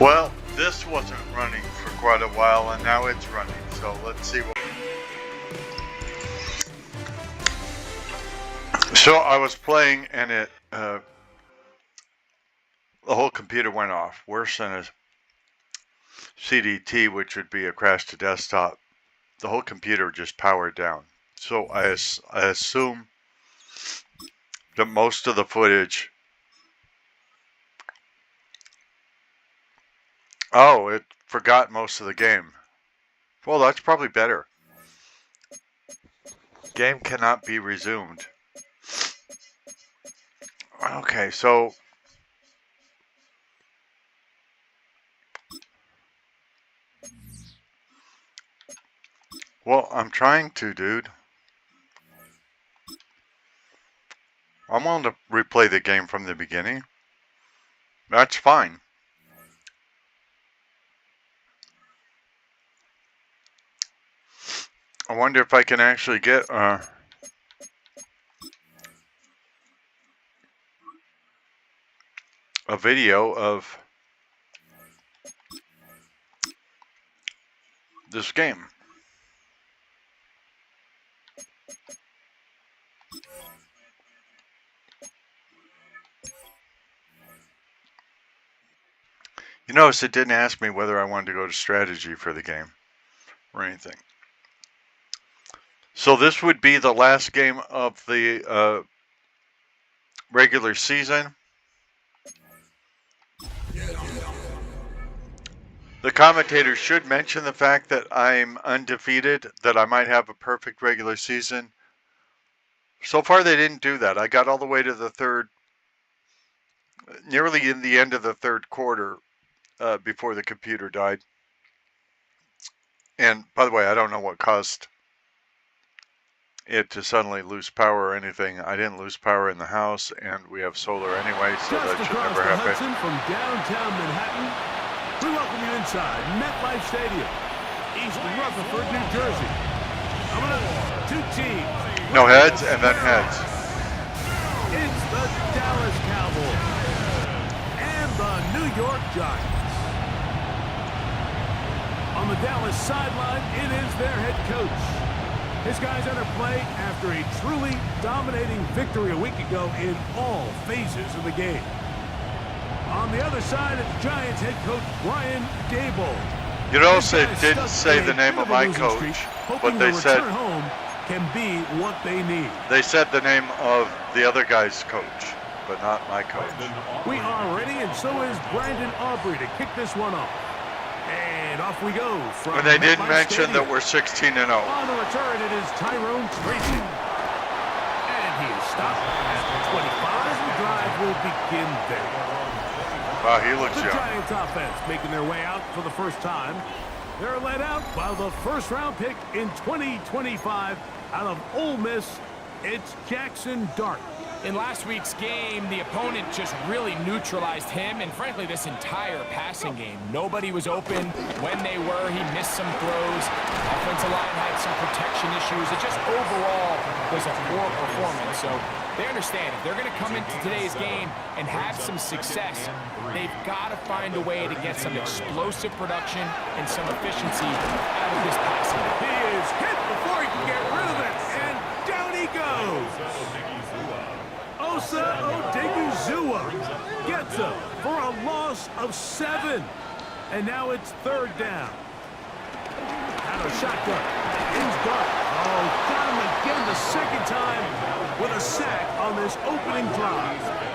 Well, this wasn't running for quite a while, and now it's running. So let's see what. So I was playing, and it the whole computer went off. Worse than a CDT, which would be a crash to desktop. The whole computer just powered down. So I assume that most of the footage. Oh, it forgot most of the game. Well, that's probably better. Game cannot be resumed. Okay, so well, I'm trying to, dude. I'm willing to replay the game from the beginning. That's fine. I wonder if I can actually get a video of this game. You notice it didn't ask me whether I wanted to go to strategy for the game or anything. So this would be the last game of the regular season. The commentator should mention the fact that I'm undefeated, that I might have a perfect regular season. So far they didn't do that. I got all the way to the third, nearly in the end of the third quarter before the computer died. And by the way, I don't know what caused it to suddenly lose power or anything. I didn't lose power in the house, and we have solar anyway, so that should never happen. From downtown Manhattan, we welcome you inside MetLife Stadium, East Rutherford, New Jersey. Coming up, two teams. No heads, and then heads. It's the Dallas Cowboys and the New York Giants. On the Dallas sideline, it is their head coach. His guys enter play after a truly dominating victory a week ago in all phases of the game. On the other side, it's Giants head coach Brian Daboll. You notice they didn't say the name of my coach, but they said home can be what they need. They said the name of the other guy's coach, but not my coach. We are ready, and so is Brandon Aubrey to kick this one off. And off we go. And they didn't mention that we're 16-0. On the return, it is Tyrone Tracy. And he is stopped at the 25. The drive will begin there. Wow, he looks young. The young. Giants offense making their way out for the first time. They're led out by the first-round pick in 2025 out of Ole Miss. It's Jackson Dart. In last week's game, the opponent just really neutralized him and, frankly, this entire passing game. Nobody was open. When they were, he missed some throws. Offensive line had some protection issues. It just overall was a poor performance. So they understand if they're going to come into today's game and have some success, they've got to find a way to get some explosive production and some efficiency out of this passing game. He is hit before he can get rid of it, and down he goes. Osa Odiguzua gets him for a loss of 7. And now it's third down. Out of shotgun. He's Dart. Oh, got him again the second time with a sack on this opening drive.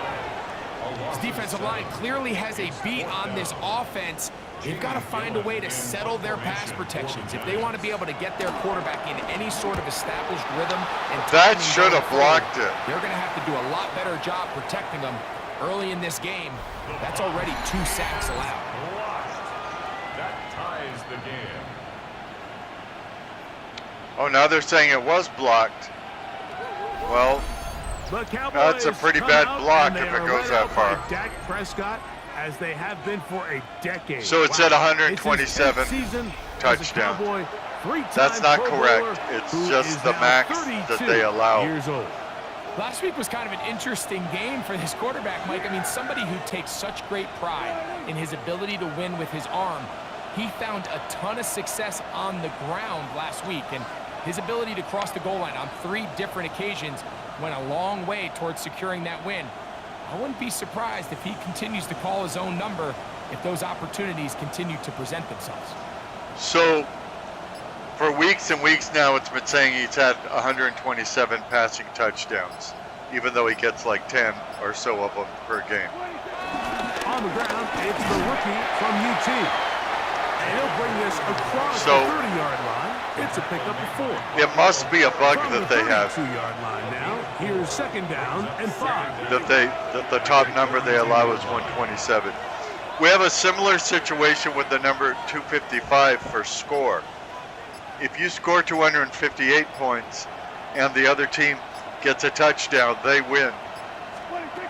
His defensive line clearly has a beat on this offense. They've got to find a way to settle their pass protections if they want to be able to get their quarterback in any sort of established rhythm. And that should have blocked it. They're going to have to do a lot better job protecting them early in this game. That's already 2 sacks allowed. That ties the game. Oh, now they're saying it was blocked. Well, that's a pretty bad block if it goes that far. Dak Prescott, as they have been for a decade. So it's at 127 touchdowns. That's not correct. It's just the max that they allow. Last week was kind of an interesting game for this quarterback, Mike. I mean, somebody who takes such great pride in his ability to win with his arm. He found a ton of success on the ground last week, and his ability to cross the goal line on 3 different occasions went a long way towards securing that win. I wouldn't be surprised if he continues to call his own number if those opportunities continue to present themselves. So, for weeks and weeks now, it's been saying he's had 127 passing touchdowns, even though he gets like 10 or so of them per game. On the ground, it's the rookie from UT. And he'll bring this across the 30-yard line. It's a pickup of 4. It must be a bug that they have. 2-yard line now. Here's 2nd down and 5. That the top number they allow is 127. We have a similar situation with the number 255 for score. If you score 258 points and the other team gets a touchdown, they win.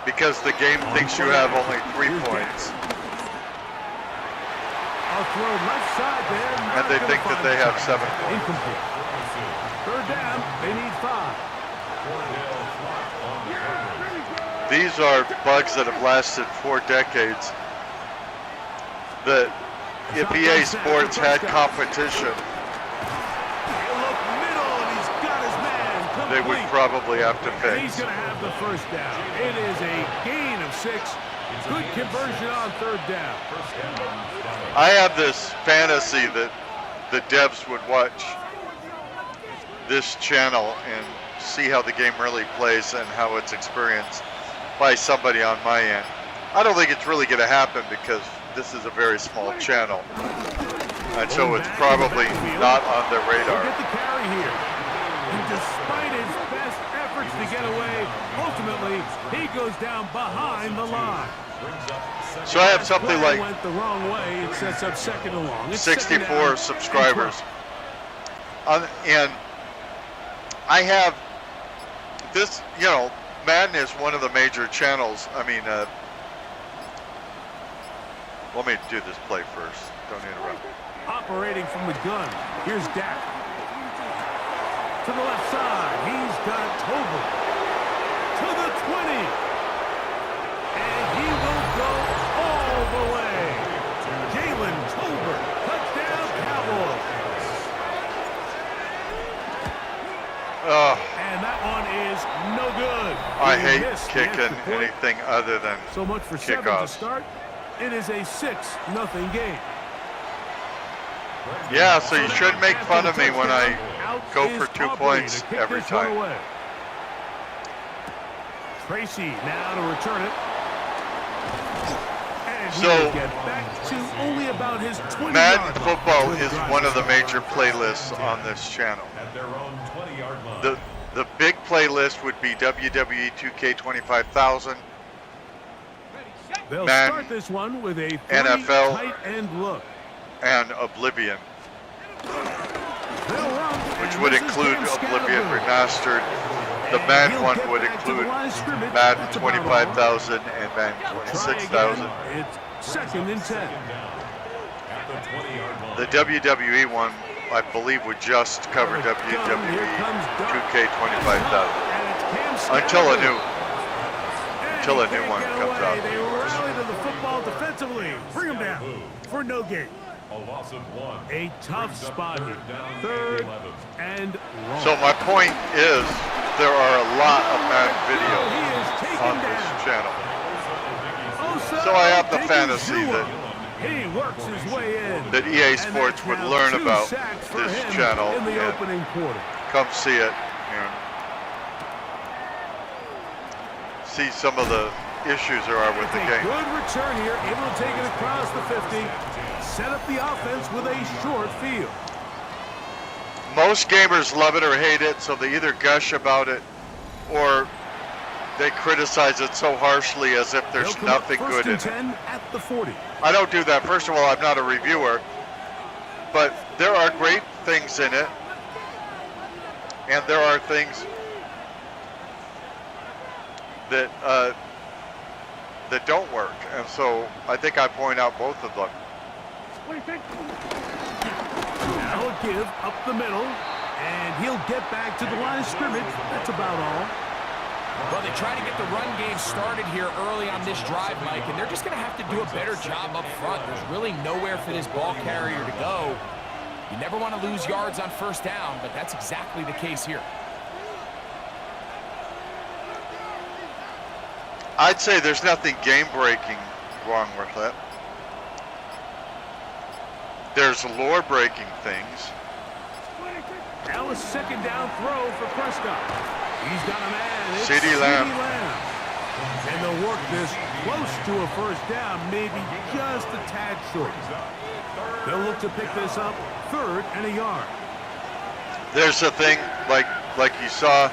Because the game thinks you have only 3 points. I'll throw left side there. And they think that they have 7 points. Incomplete. 3rd down, they need 5. These are bugs that have lasted 4 decades. That if EA Sports had competition, they would probably have to fix. He's going to have the 1st down. It is a gain of 6. Good conversion on 3rd down. I have this fantasy that the devs would watch this channel and see how the game really plays and how it's experienced by somebody on my end. I don't think it's really going to happen because this is a very small channel. And so it's probably not on their radar. Get the carry here. And despite his best efforts to get away, ultimately he goes down behind the line. So I have something like went the wrong way. It sets up 2nd and long. It's 64 subscribers. And I have this, you know, Madden is one of the major channels. I mean, let me do this play first. Don't interrupt. Operating from the gun. Here's Dak. To the left side. He's got Tolbert. To the 20. And he will go all the way. Jalen Tolbert. Touchdown, Cowboys. And that one is no good. I hate kicking anything other than so much for 7 to start. It is a 6-0 game. Yeah, so you should make fun of me when I go for 2 points every time. Tracy now to return it. And so, get back to only about his 20 Madden Football is one of the major playlists on this channel. The big playlist would be WWE 2K25,000. They'll Madden, start this one with a NFL, tight end look. And Oblivion, which would include Oblivion Remastered. The Madden one would include Madden 25,000 and Madden 26,000. It's 2nd and 10. The WWE one, I believe, would just cover WWE 2K25,000 until a new one comes out. They rally to the football defensively. Bring them down for no gain. A tough spot here. 3rd and long. So my point is, there are a lot of Madden videos on this channel. So I have the fantasy that he works his way in. That EA Sports would learn about this channel in the opening quarter. Come see it and see some of the issues there are with the game. Good return here, able to take it across the 50. Set up the offense with a short field. Most gamers love it or hate it, so they either gush about it or they criticize it so harshly as if there's nothing good in it. At the 40. I don't do that. First of all, I'm not a reviewer, but there are great things in it, and there are things that that don't work, and so I think I point out both of them. Now a give up the middle, and he'll get back to the line of scrimmage. That's about all. Well, they try to get the run game started here early on this drive, Mike, and they're just going to have to do a better job up front. There's really nowhere for this ball carrier to go. You never want to lose yards on first down, but that's exactly the case here. I'd say there's nothing game-breaking wrong with it. There's lore-breaking things. Now a second down throw for Prescott. He's got a man. It's CeeDee Lamb. And they'll work this close to a first down, maybe just a tad short. They'll look to pick this up 3rd and a yard. There's a thing like you saw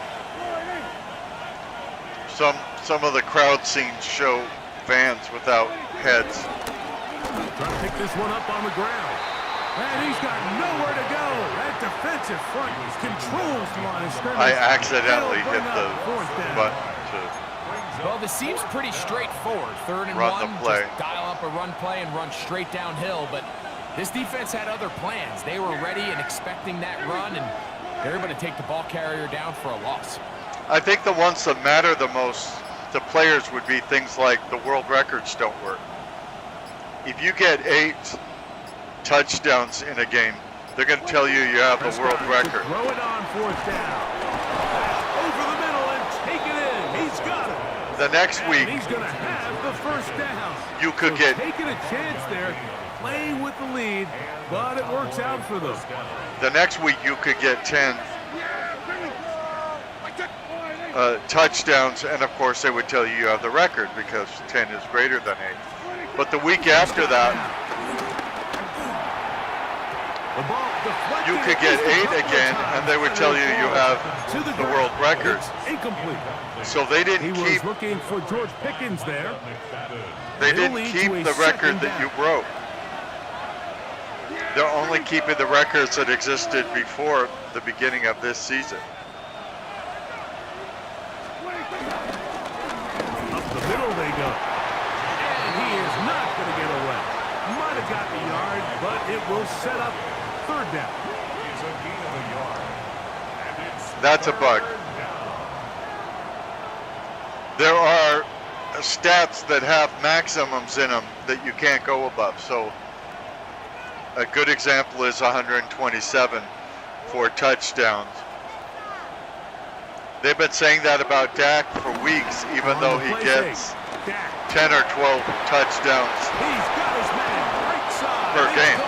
some of the crowd scenes show fans without heads. Trying to pick this one up on the ground. And he's got nowhere to go. That defensive front controls the line of scrimmage. I accidentally hit the button to Well, this seems pretty straightforward. 3rd and run 1, the play. just dial up a run play and run straight downhill. But this defense had other plans. They were ready and expecting that run, and they're able to take the ball carrier down for a loss. I think the ones that matter the most to players would be things like the world records don't work. If you get 8 touchdowns in a game, they're going to tell you you have the world record. Throw it on 4th down. Over the middle and take it in. He's got it. The next week, And he's going to have the first down. you could So get taking a chance there, playing with the lead, but it works out for them. the next week you could get 10 touchdowns, and of course they would tell you you have the record because 10 is greater than 8. But the week after that, you could get 8 again, and they would tell you you have the world record. Incomplete. So they He didn't was keep looking for George Pickens there. they didn't keep the record that you broke. They're only keeping the records that existed before the beginning of this season. Up the middle they go. And he is not going to get away. Might have gotten a yard, but it will set up 3rd down. That's a bug. There are stats that have maximums in them that you can't go above. So a good example is 127 for touchdowns. They've been saying that about Dak for weeks, even though he gets 10 or 12 touchdowns per game.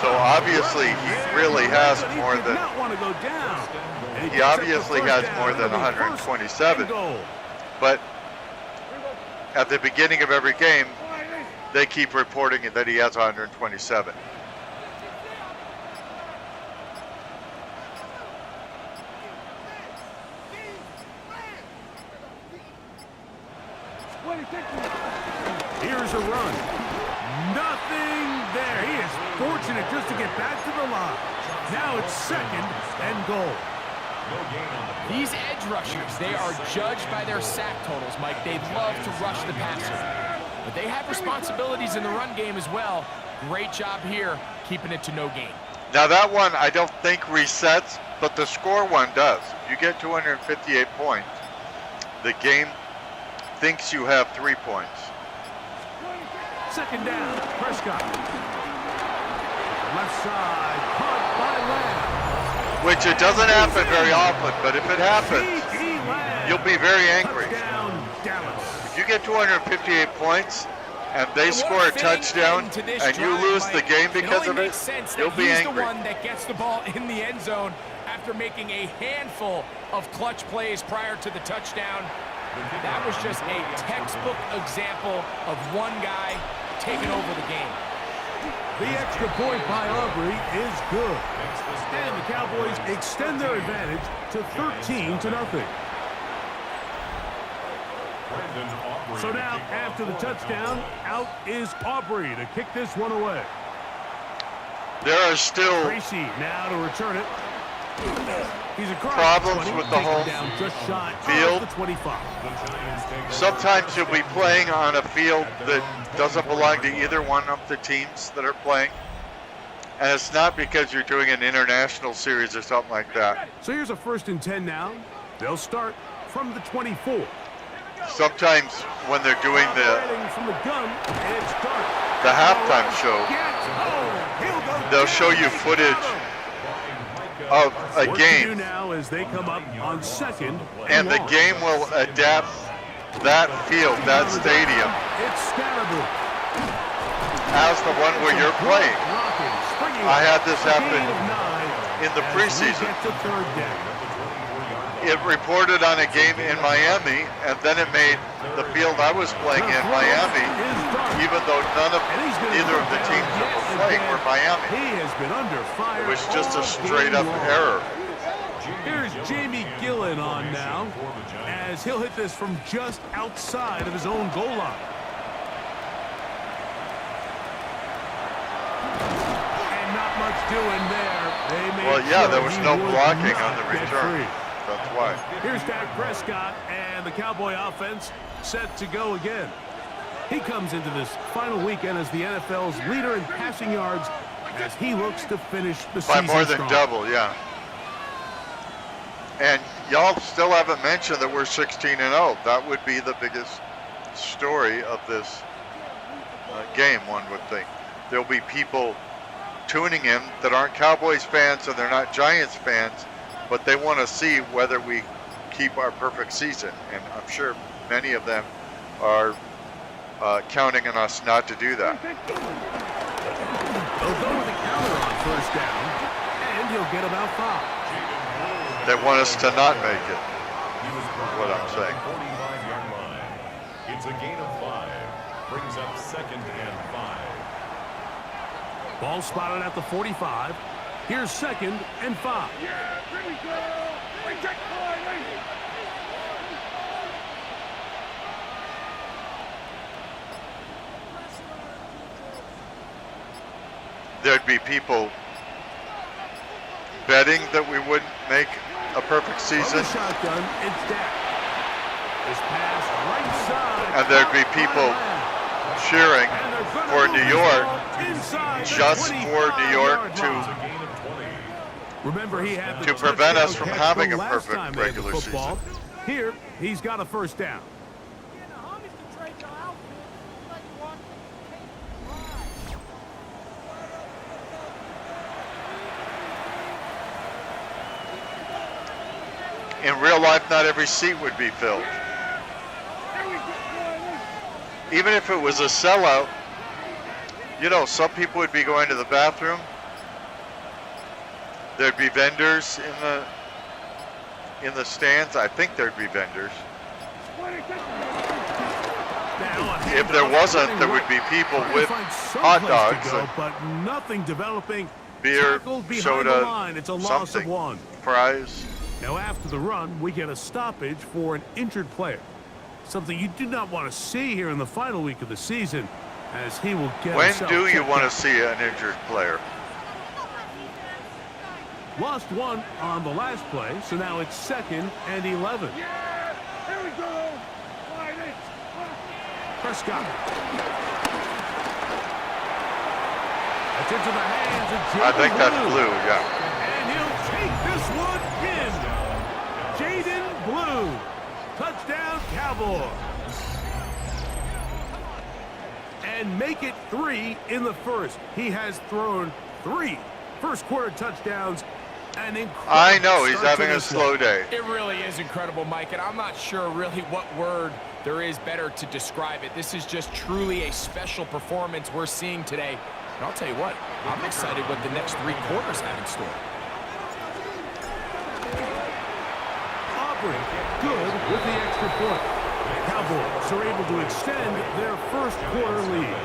So obviously he really has more than he obviously has more than 127. But at the beginning of every game, they keep reporting that he has 127. Here's a run. Nothing there. He is fortunate just to get back to the line. Now it's 2nd and goal. These edge rushers, they are judged by their sack totals, Mike. They love to rush the passer. But they have responsibilities in the run game as well. Great job here, keeping it to no gain. Now that one I don't think resets, but the score one does. You get 258 points. The game thinks you have 3 points. 2nd down, Prescott. Left side, caught by Lamb. Which it doesn't happen very often, but if it happens, you'll be very angry. Touchdown, Dallas. If you get 258 points and they score a touchdown and you lose the game because of it, you'll be angry. He's the one that gets the ball in the end zone after making a handful of clutch plays prior to the touchdown. That was just a textbook example of one guy taking over the game. The extra point by Aubrey is good. And the Cowboys extend their advantage to 13-0. So now, after the touchdown, out is Aubrey to kick this one away. There are still Tracy now to return it. He's across problems 20, with the home down just shy field. of the 25. Sometimes you'll be playing on a field that doesn't belong to either one of the teams that are playing. And it's not because you're doing an international series or something like that. So here's a 1st and 10 now. They'll start from the 24. Sometimes when they're doing Operating from the gun, it's Dart. the halftime show, He'll go they'll show you footage of a Work to do game, now as they come up on second and the long. game will adapt that field, that stadium, It's Scatterbrain. as the one where you're playing. I had this happen in the As we preseason. get to third down. It reported on a game in Miami, and then it made the field I was playing in Miami, even though neither of the teams that were playing were Miami. He has been under fire. It was just a all straight game up long. error. Here's Jamie Gillen on now, as he'll hit this from just outside of his own goal line. And not much doing there. They made Well, yeah, sure there was he no would blocking not on the get return. free. That's why. Here's Dak Prescott, and the Cowboy offense set to go again. He comes into this final weekend as the NFL's leader in passing yards as he looks to finish the By season more than strong. double, yeah. And y'all still haven't mentioned that we're 16-0. That would be the biggest story of this game, one would think. There'll be people tuning in that aren't Cowboys fans and they're not Giants fans, but they want to see whether we keep our perfect season. And I'm sure many of them are counting on us not to do that. They'll go with a counter on first down, and he'll get about 5. They want us to not make it, is what I'm saying. 45-yard line. It's a gain of 5. Brings up 2nd and 5. Ball spotted at the 45. Here's 2nd and 5. There'd be people betting that we wouldn't make a perfect From season, the shotgun, it's Dak. This pass right side. and there'd be people cheering And they're gonna for move New this York, ball inside the just for New York 25-yard to line. Gain of 20. Remember, he had the to prevent us touchdown from catch having the a last perfect time they had the regular football. season. Here, he's got a first down. In real life, not every seat would be filled. Even if it was a sellout, you know, some people would be going to the bathroom. There'd be vendors in the stands. I think there'd be vendors. Now, If there wasn't, there would be people trying to with find hot someplace dogs to go, and but nothing developing. beer, Tackled behind soda, the line. It's a loss of something, 1. fries. Now, after the run, we get a stoppage for an injured player. Something you do not want to see here in the final week of the season, as he will get When himself do you checked want to out. see an injured player? Lost 1 on the last play, so now it's 2nd and 11. Prescott. That's into the hands of Jaden I think that's Blue. blue, yeah. And he'll take this one in. Jaden Blue. Touchdown, Cowboys. And make it 3 in the first. He has thrown 3 first-quarter touchdowns. An incredible I know, he's start to having a this slow one. day. It really is incredible, Mike, and I'm not sure really what word there is better to describe it. This is just truly a special performance we're seeing today. And I'll tell you what, I'm excited what the next 3 quarters have in store. Aubrey, good with the extra point. Cowboys are able to extend their first-quarter lead.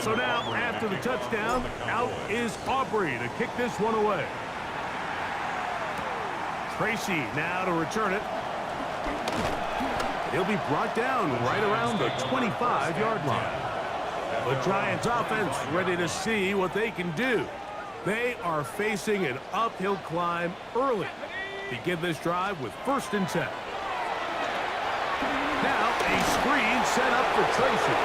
So now, after the touchdown, out is Aubrey to kick this one away. Tracy now to return it. He'll be brought down right around the 25-yard line. The Giants offense ready to see what they can do. They are facing an uphill climb early. Begin this drive with 1st and 10. Now a screen set up for Tracy.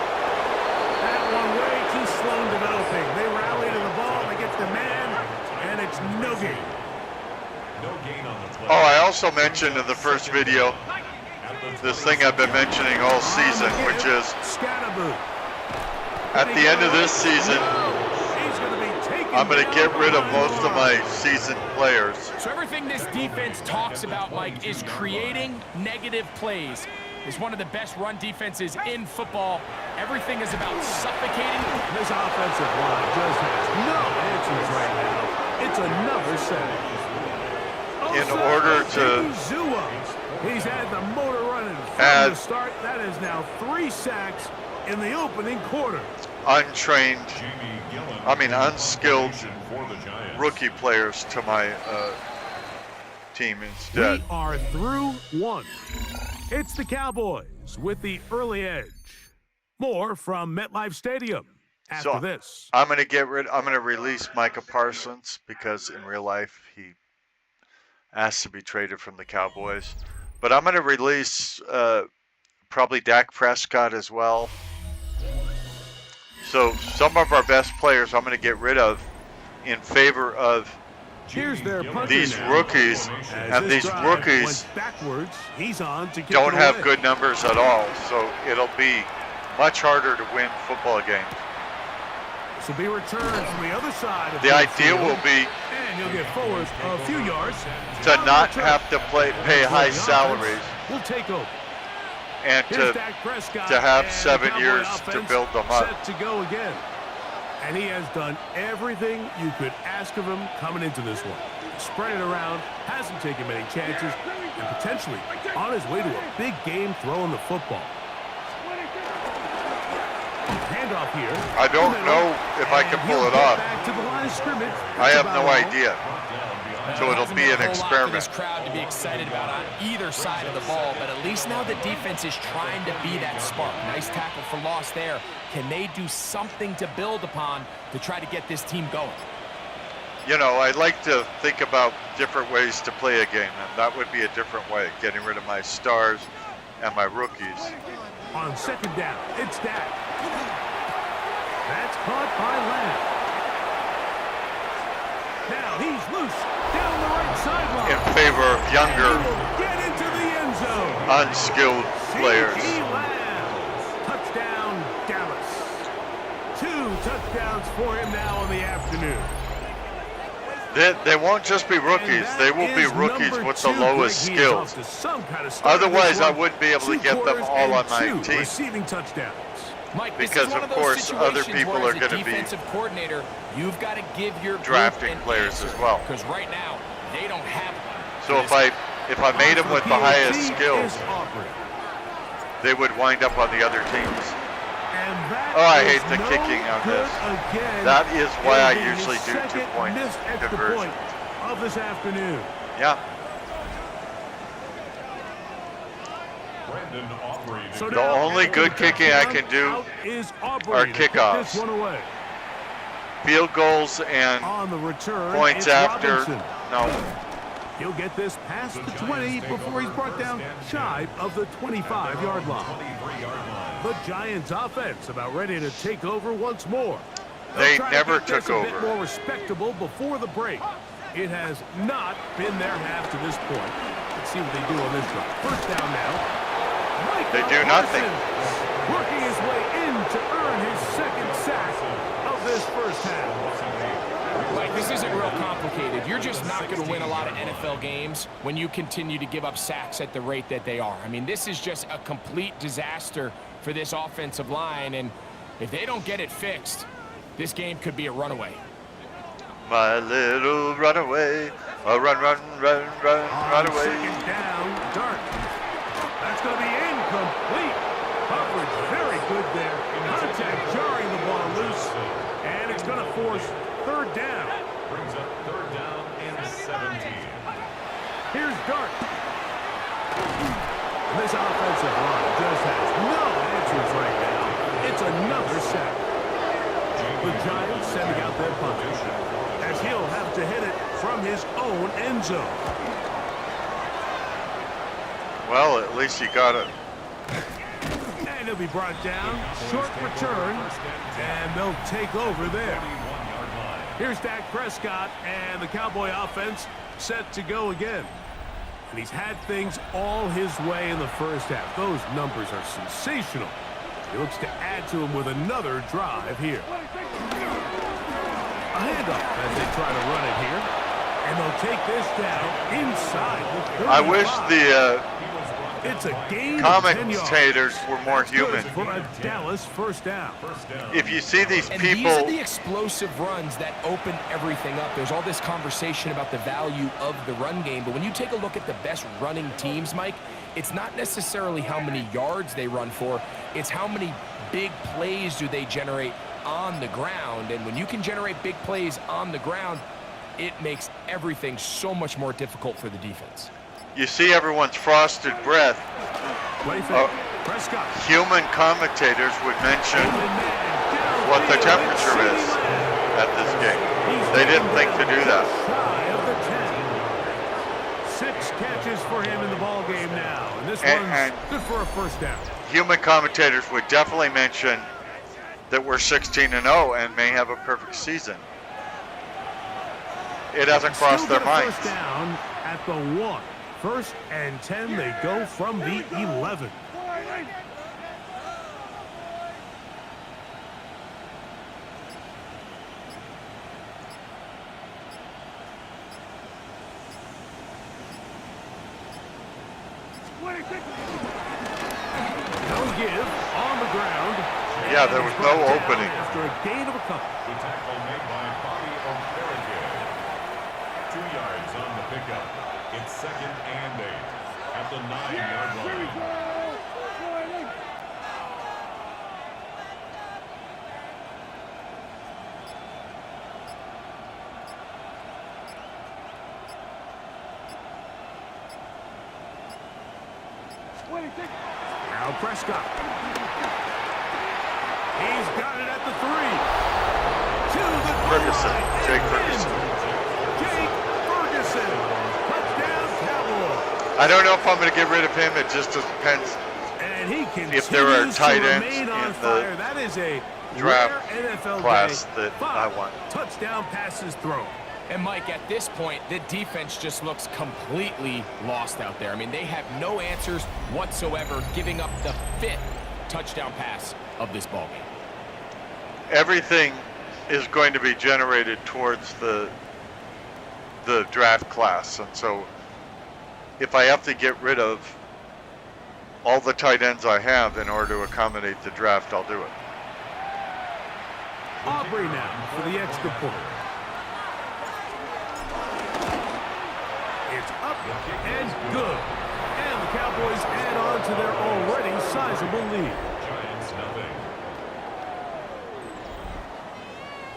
That one way too slow in developing. They rally to the ball, they get the man, and it's no gain. No gain on the play. Oh, I also mentioned in the first video this thing I've been mentioning all season, which is at the end of this season, I'm going to get rid of most of my seasoned players. So everything this defense talks about, Mike, is creating negative plays. It's one of the best run defenses in football. Everything is about suffocating. This offensive line just has no answers right now. It's another sack. In order to He's had the motor running from the start. That is now 3 sacks in the opening quarter. Unskilled rookie players to my team instead. We are through 1. It's the Cowboys with the early edge. More from MetLife Stadium after this. I'm going to release Micah Parsons because in real life he asked to be traded from the Cowboys. But I'm going to release probably Dak Prescott as well. So some of our best players I'm going to get rid of in favor of these rookies. And these rookies don't have good numbers at all. So it'll be much harder to win football games. This will be returned from the other side of the idea will be and you'll get forward a few yards to not have to pay high salaries. We'll take over. And to have 7 years to build them up. Set to go again. And he has done everything you could ask of him coming into this one. Spread it around, hasn't taken many chances, and potentially on his way to a big game throwing the football. Handoff here. I don't know if I can pull it off. I have no idea. So it'll be an experiment. For this crowd to be excited about on either side of the ball, but at least now the defense is trying to be that spark. Nice tackle for loss there. Can they do something to build upon to try to get this team going? You know, I like to think about different ways to play a game, and that would be a different way, getting rid of my stars and my rookies. On second down, it's Dak. That's caught by Lamb. Now he's loose down the right sideline. In favor of younger, get into the end zone. Unskilled players. Touchdown, Dallas. 2 touchdowns for him now in the afternoon. They won't just be rookies. They will be rookies with the lowest skills. Otherwise, I wouldn't be able to get them all on my team. Receiving touchdowns. Mike, because of course other people are going to be coordinator, you've got to give your drafting players as well. Because right now they don't have one. So if I made them with the highest skills, they would wind up on the other teams. Oh, I hate the kicking on this. That is why I usually do 2-point conversion of this afternoon. Yeah. So the only good kicking I can do are kickoffs. Field goals and on the return, points after. No. He'll get this past the 20 before he's brought down shy of the 25-yard line. The Giants offense about ready to take over once more. They never took over. A bit more respectable before the break. It has not been their half to this point. Let's see what they do on this drive. First down now. They do nothing. Working his way in to earn his second sack of this first half. Like, this isn't real complicated. You're just not going to win a lot of NFL games when you continue to give up sacks at the rate that they are. I mean, this is just a complete disaster for this offensive line, and if they don't get it fixed, this game could be a runaway. My little runaway, run away. Second down, Dart. That's going to be incomplete. Coverage very good there. Contact jarring the ball loose, and it's going to force third down. Brings up third down and 17. Here's Dart. This offensive line just has no answers right now. It's another sack. The Giants sending out their punter, as he'll have to hit it from his own end zone. Well, at least he got it. And he'll be brought down. Short return, and they'll take over there. Here's Dak Prescott, and the Cowboy offense set to go again. And he's had things all his way in the first half. Those numbers are sensational. He looks to add to them with another drive here. A handoff as they try to run it here. And they'll take this down inside the 35. I wish the it's a gain commentators were more human. For a Dallas first down. If you see these And people, these are the explosive runs that open everything up. There's all this conversation about the value of the run game, but when you take a look at the best running teams, Mike, it's not necessarily how many yards they run for, it's how many big plays do they generate on the ground. And when you can generate big plays on the ground, it makes everything so much more difficult for the defense. you see everyone's frosted breath. Prescott. Human commentators would mention what the temperature is at this game. They didn't think to do that. Shy of the 10. 6 catches for him in the ball game now, and this one's good for a first down. Human commentators would definitely mention that we're 16-0 and may have a perfect season. It hasn't crossed their minds. First down at the 1. 1st and 10, they go from the 11. No give on the ground. Yeah, there was no opening. After a gain of a couple. The tackle made by Bobby O'Farrigan. 2 yards on the pickup. It's 2nd and 8 at the 9-yard line. Now Prescott. He's got it at the 3. To the Ferguson, Jake Ferguson. Touchdown Cowboys. I don't know if I'm going to get rid of him. It just depends And he if there are tight ends in in the that is a draft NFL class day. that I want. Touchdown passes thrown. And Mike, at this point, the defense just looks completely lost out there. I mean, they have no answers whatsoever, giving up the 5th touchdown pass of this ballgame. Everything is going to be generated towards the draft class, and so if I have to get rid of all the tight ends I have in order to accommodate the draft, I'll do it. Aubrey now for the extra point. It's up and good. And the Cowboys add on to their already sizable lead. Giants nothing.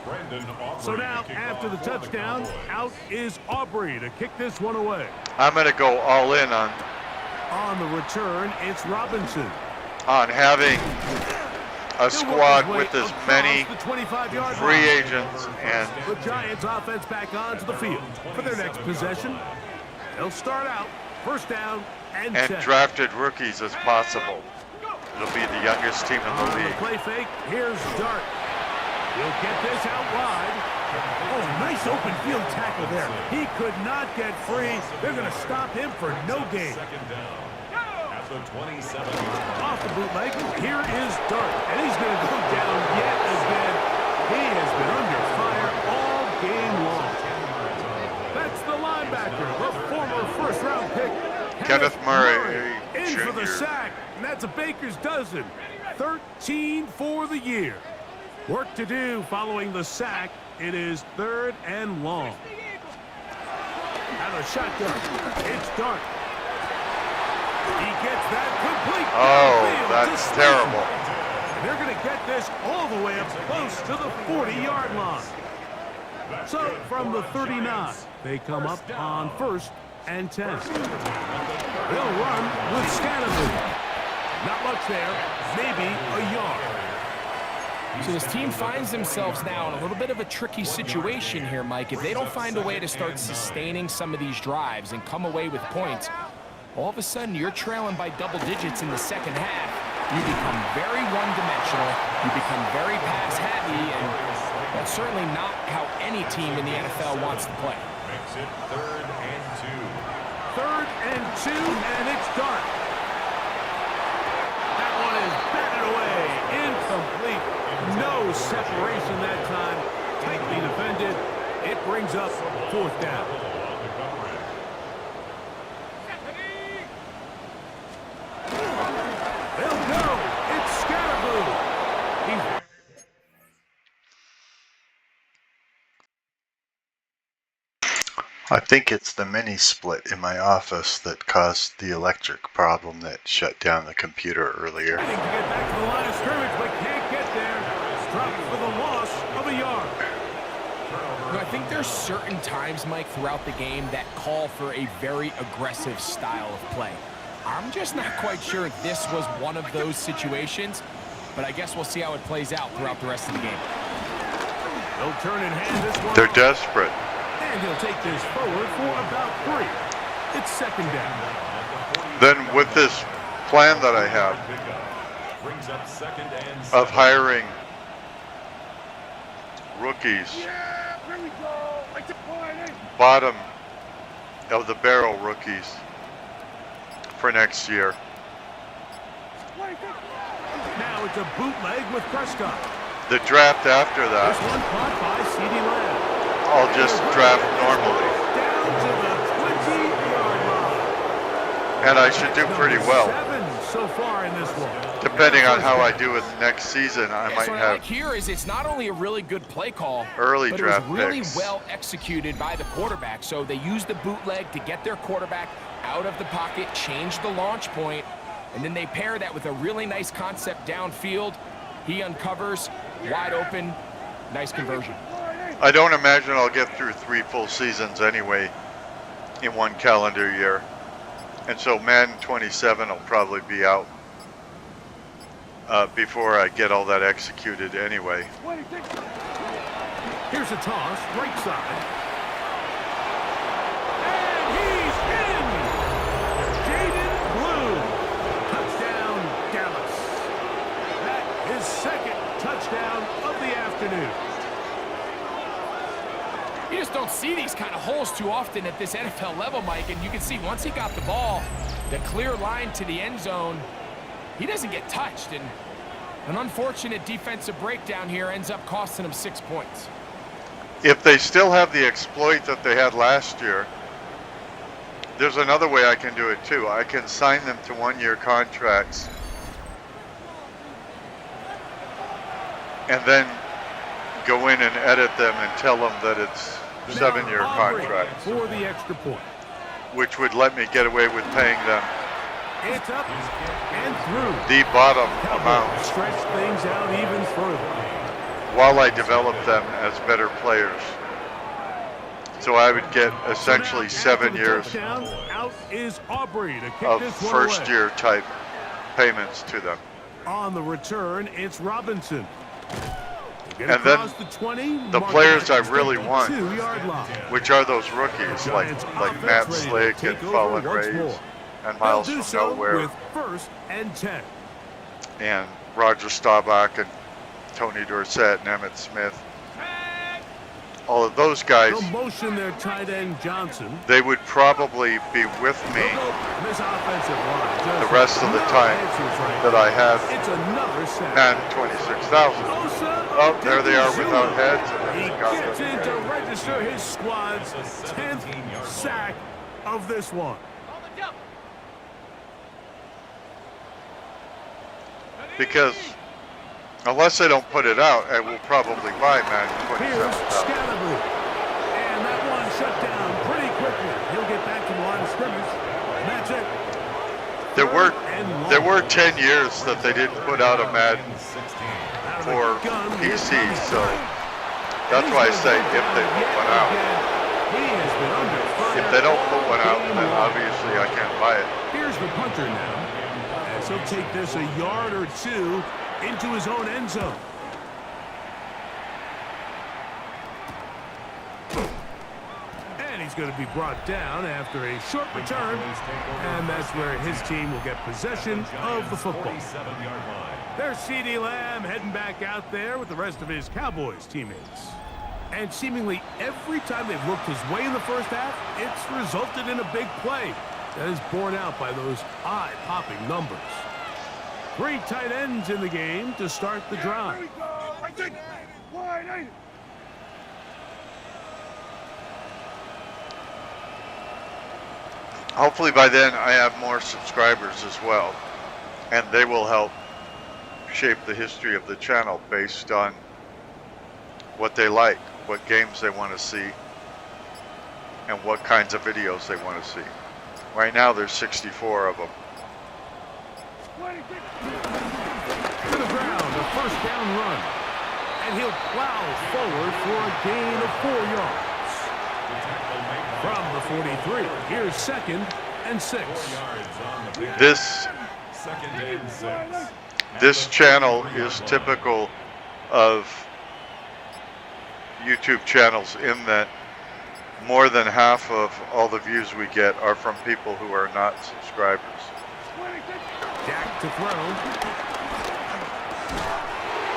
Brandon Aubrey So now, to kick after off the for touchdown, Cowboys. out is Aubrey to kick this one away. I'm going to go all in on On the return, it's Robinson. having a squad with as many The 25-yard free line. agents and The Giants offense back onto the field for their next possession. They'll start out first down and 10. drafted rookies as possible. It'll be the youngest team in On the the league. play fake, here's Dart. He'll get this out wide. Oh, nice open field tackle there. He could not get free. They're going to stop him for no gain. 2nd down at the 27. Off the bootleg, here is Dart. And he's going to go down yet again. He has been under fire all game long. That's the linebacker, the former first-round pick, Kenneth Murray, in for the Jr. sack, and that's a baker's dozen. 13 for the year. Work to do following the sack. It is 3rd and long. Out of shotgun, it's Dart. He gets that complete. Oh, downfield that's to terrible. And they're going to get this all the way up close to the 40-yard line. So from the 39, they come up on 1st and 10. They'll run with Scantling. Not much there, maybe a yard. So this team finds themselves now in a little bit of a tricky situation here, Mike. If they don't find a way to start sustaining some of these drives and come away with points, all of a sudden you're trailing by double digits in the second half. you become very one-dimensional, you become very pass-heavy, and that's certainly not how any team in the NFL wants to play. Makes it 3rd and 2. 3rd and 2, and it's done. That one is batted away. Incomplete. No separation that time. Tightly defended. It brings up 4th down. They'll go. It's Scatterboo. I think it's the mini split in my office that caused the electric problem that shut down the computer earlier. Trying to get back to the line of scrimmage, but can't get there. Struck for the loss of a yard. I think there's certain times, Mike, throughout the game that call for a very aggressive style of play. I'm just not quite sure if this was one of those situations, but I guess we'll see how it plays out throughout the rest of the game. They'll turn and hand this one They're off. desperate. And he'll take this forward for about 3. It's 2nd down. Then with this plan that I have Brings up 2nd and 7. of hiring rookies, bottom of the barrel rookies for next year. Now it's a bootleg with Prescott. The draft after This that, one caught by CeeDee Lamb. I'll just draft normally, Down to the 20-yard line. and I should do pretty well. 7 so far in this one. Depending on how I do with next season, I Yeah, might so what I like have here is it's not only a really good play call, early but draft it was really picks. well executed by the quarterback. So they used the bootleg to get their quarterback out of the pocket, change the launch point, and then they pair that with a really nice concept downfield. He uncovers, wide open, nice conversion. I don't imagine I'll get through 3 full seasons anyway in one calendar year. And so Madden 27 will probably be out before I get all that executed anyway. Here's a toss, right side. And he's in! Jaden Blue. Touchdown, Dallas. That is 2nd touchdown of the afternoon. You just don't see these kind of holes too often at this NFL level, Mike, and you can see once he got the ball, the clear line to the end zone, he doesn't get touched, and an unfortunate defensive breakdown here ends up costing him 6 points. If they still have the exploit that they had last year, there's another way I can do it too. I can sign them to 1-year contracts and then go in and edit them and tell them that it's 7-year contracts, For the extra point. which would let me get away with paying them It's up and through. the bottom Cowboys amount stretch things out even further. while I develop them as better players. So I would get essentially So now, after 7 the years touchdown, out is Aubrey to kick of this one away. first-year type payments to them. On the return, it's Robinson. Get And then across the 20, the mark players it I at the really want, 2-yard line. which are those rookies like Giants Matt offense ready to Slick take and over Fallen once Rays more. and They'll Miles do from so Nowhere with 1st and 10. and Roger Staubach and Tony Dorsett and Emmitt Smith. All of those guys, They'll motion their tight end Johnson. they would probably be with me This offensive line just the rest of the no time answers right that now. I have It's another sack. Madden 26,000. Oh, there they are without heads. And He then got gets them. in to register his squad's 10th sack of this one. Because unless they don't put it out, I will probably buy Madden Here's 27,000. Scalaboo. And that one shut down pretty quickly. He'll get back to the line of scrimmage. And that's it. There were 10 years that they didn't put out a Madden for PC, so that's why I say if they put one out. If they don't put one out, then obviously I can't buy it. Here's the punter now, as he'll take this a yard or 2 into his own end zone. And he's going to be brought down after a short return, and that's where his team will get possession of the football. There's CeeDee Lamb heading back out there with the rest of his Cowboys teammates. And seemingly every time they've looked his way in the first half, it's resulted in a big play that is borne out by those eye-popping numbers. 3 tight ends in the game to start the drive. Hopefully by then I have more subscribers as well, and they will help shape the history of the channel based on what they like, what games they want to see, and what kinds of videos they want to see. Right now there's 64 of them. To the ground, a first down run. And he'll plow forward for a gain of 4 yards. From the 43, here's 2nd and 6. This channel is typical of YouTube channels in that more than half of all the views we get are from people who are not subscribers. Jack to throw.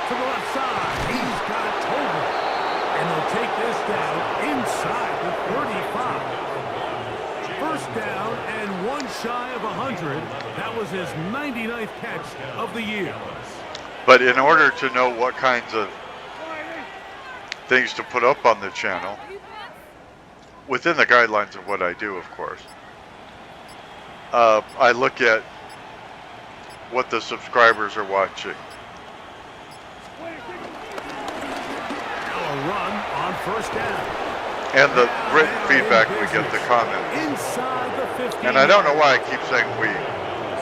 To the left side. He's got it over. And they'll take this down inside the 35. First down and 1 shy of 100. That was his 99th catch of the year. But in order to know what kinds of things to put up on the channel, within the guidelines of what I do, of course, I look at what the subscribers are watching. Now a run on first down. And the written feedback we get, the comments. Inside the 50. And I don't know why I keep saying we.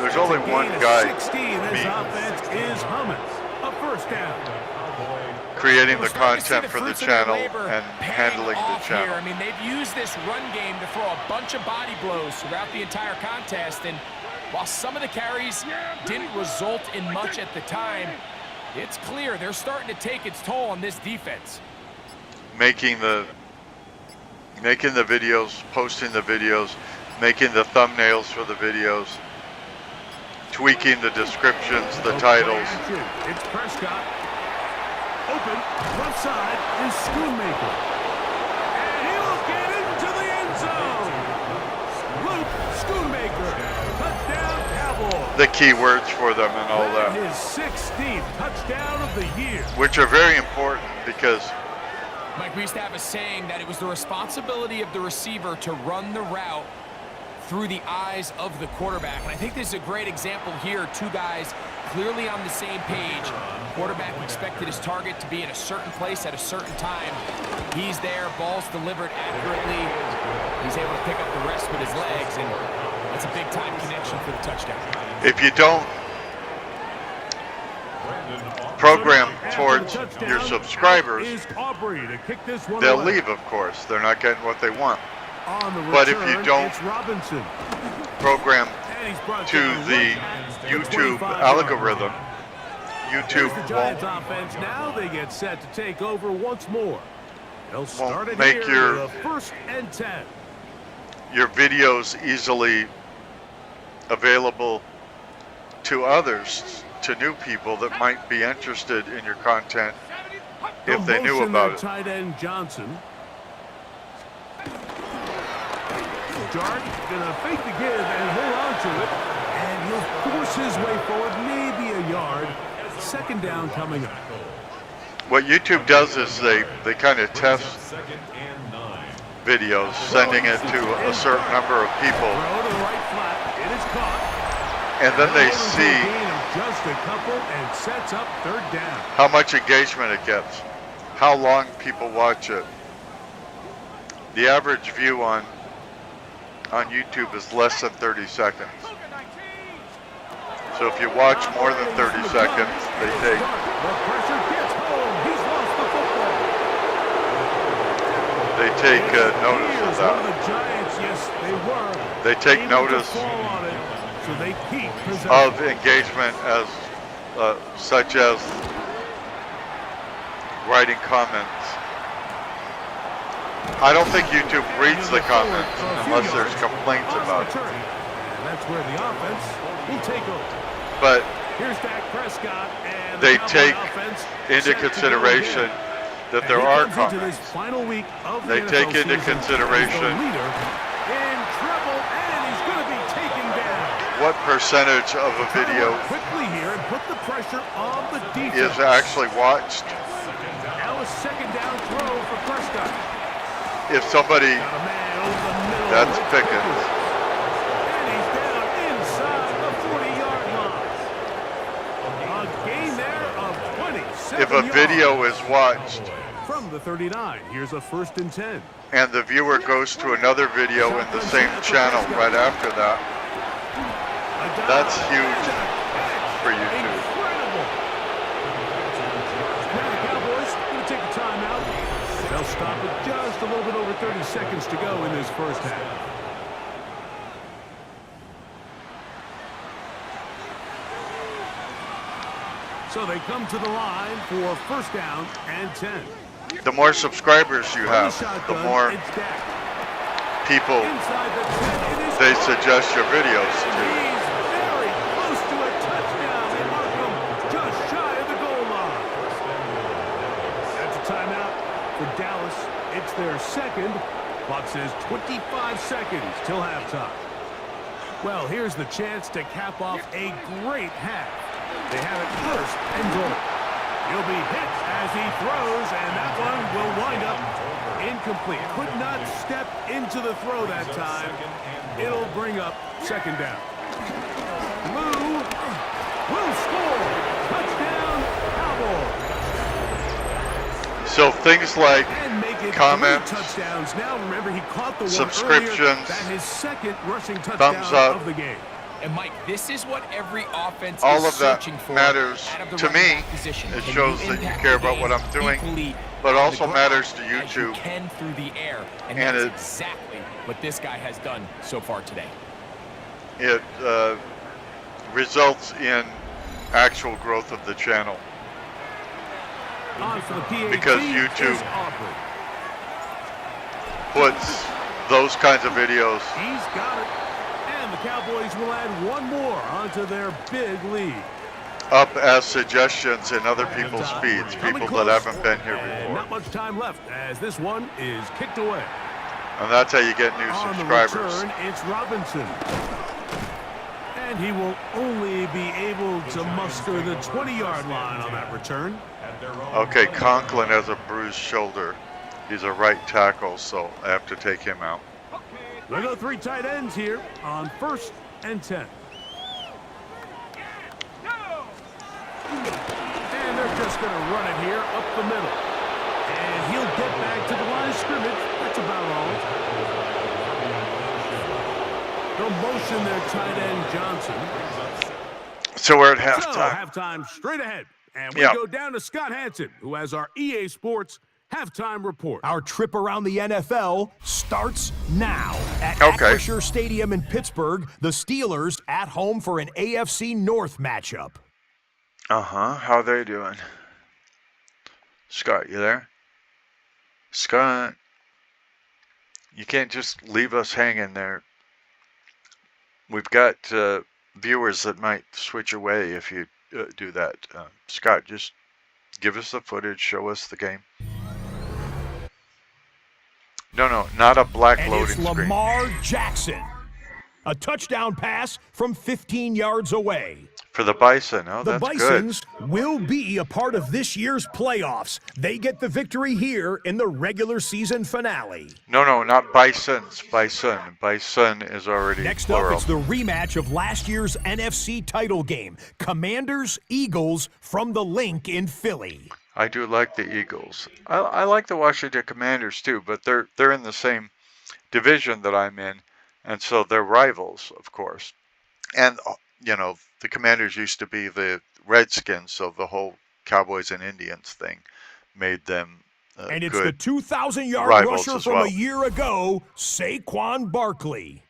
There's only one guy, 16. This me, offense is humming. A first down. creating the We're starting to see content for the fruits of their channel labor and paying handling the off here. channel. I mean, they've used this run game to throw a bunch of body blows throughout the entire contest, and while some of the carries didn't result in much at the time, it's clear they're starting to take its toll on this defense. Making the videos, posting the videos, making the thumbnails for the videos, tweaking the descriptions, the titles. It's Prescott. Open, left side is Schoonmaker. And he'll get into the end zone. Luke Schoonmaker, touchdown Cowboys. The key words for them and all that. His 16th touchdown of the year. Which are very important because Mike, we used to have a saying that it was the responsibility of the receiver to run the route through the eyes of the quarterback. And I think this is a great example here. 2 guys clearly on the same page. Quarterback expected his target to be in a certain place at a certain time. He's there, ball's delivered accurately. He's able to pick up the rest with his legs, and that's a big-time connection for the touchdown. if you don't program towards your subscribers, Is Aubrey to kick this one they'll away. leave, of course. They're not getting what they want. On the But if you return, don't it's Robinson. Program And he's brought to down the right at the YouTube 25-yard algorithm, line. YouTube There's the Giants won't offense. Now they get set to take over once more. They'll start it make here your- with a 1st and 10. your videos easily available to others, to new people that might be interested in your content if they knew Motion about there, it. tight end Johnson. Dart gonna fake the give and hold on to it, and he'll force his way forward, maybe a yard. 2nd down coming up. What YouTube does is they kind of test videos, sending it to a certain number of people, Throw to the right flat. It is caught. and then they Gain see of just a couple and sets up 3rd down. how much engagement it gets, how long people watch it. The average view on YouTube is less than 30 seconds. So if you watch more than 30 seconds, they take The pressure gets home. He's lost the football. notice of Here's one of that. the Giants. Yes, they were. They take able to notice fall on it, so they keep possession. of engagement as such as writing comments. I don't think YouTube reads the comments unless there's complaints about it. And that's where the offense will take over. But Here's Dak Prescott, and they the Cowboy take offense into set to go consideration again. that And there he are comes into this comments. final week of They the take NFL into season consideration as the leader in trouble, and he's going to be taken down. What percentage of a video Quickly here and put the pressure on the defense. is actually watched? Now a second down throw for Prescott. If somebody, Got a man over the middle. that's with Pickens. And he's down inside the 40-yard line. A gain there of 27 If a video is watched from the 39, here's a 1st and 10. and the viewer goes to another video in the same channel right after that, that's huge for YouTube. Incredible. Now the Cowboys going to take a timeout. They'll stop with just a little bit over 30 seconds to go in this first half. So they come to the line for 1st down and 10. The more subscribers you From have, shotgun, the more it's Dak. people Inside the 10, it is they caught. suggest your videos to. He's very close to a touchdown. They mark him just shy of the goal line. That's a timeout for Dallas. It's their second. Clock says 25 seconds till halftime. Well, here's the chance to cap off a great half. They have it 1st and goal. He'll be hit as he throws, and that one will wind up incomplete. Could not step into the throw that time. It'll bring up 2nd down. Lou will score. Touchdown, Cowboys. So things like And make it comments, 3 touchdowns. Now remember, he caught the one subscriptions, earlier. That his 2nd rushing touchdown thumbs up. of the game. And Mike, this is what every offense all is of that searching for matters out of the to running me. back position. It Can shows you that you impact care the about what game I'm doing, equally but on the also ground matters to as you YouTube. can through the air, and And that's it- exactly what this guy has done so far today. It results in actual growth of the channel. On for the PAT Because is YouTube Aubrey. Puts those kinds of videos He's got it. And the Cowboys will add one more onto their big lead. up as suggestions in other people's feeds, Coming people close. that haven't been here And before. not much time left as this one is kicked away. And that's how you get new On the subscribers. return, it's Robinson. And he will only be able to muster the 20-yard line on that return. Okay, Conklin has a bruised shoulder. He's a right tackle, so I have to take him out. We'll go 3 tight ends here on 1st and 10. And they're just going to run it here up the middle. And he'll get back to the line of scrimmage. That's about all. They'll motion their tight end Johnson. So we're at So halftime. halftime straight ahead. And we Yeah. go down to Scott Hansen, who has our EA Sports halftime report. Our trip around the NFL starts now at Okay. Acrisure Stadium in Pittsburgh. The Steelers at home for an AFC North matchup. How they doing? Scott, you there? Scott, you can't just leave us hanging there. We've got viewers that might switch away if you do that. Scott, just give us the footage, show us the game. No, not a black And loading it's screen. Lamar Jackson. A touchdown pass from 15 yards away. For the Bison, oh, The that's Bisons will be a part of this year's playoffs. They get the victory here in the regular season finale. good. No, not Bisons, Bison. Bison is already Next plural. up, it's the rematch of last year's NFC title game. Commanders-Eagles from the Link in Philly. I do like the Eagles. I like the Washington Commanders too, but they're in the same division that I'm in, and so they're rivals, of course. And the Commanders used to be the Redskins, so the whole Cowboys and Indians thing made them And it's good the 2,000-yard rivals rusher as from well. a year ago, Saquon Barkley.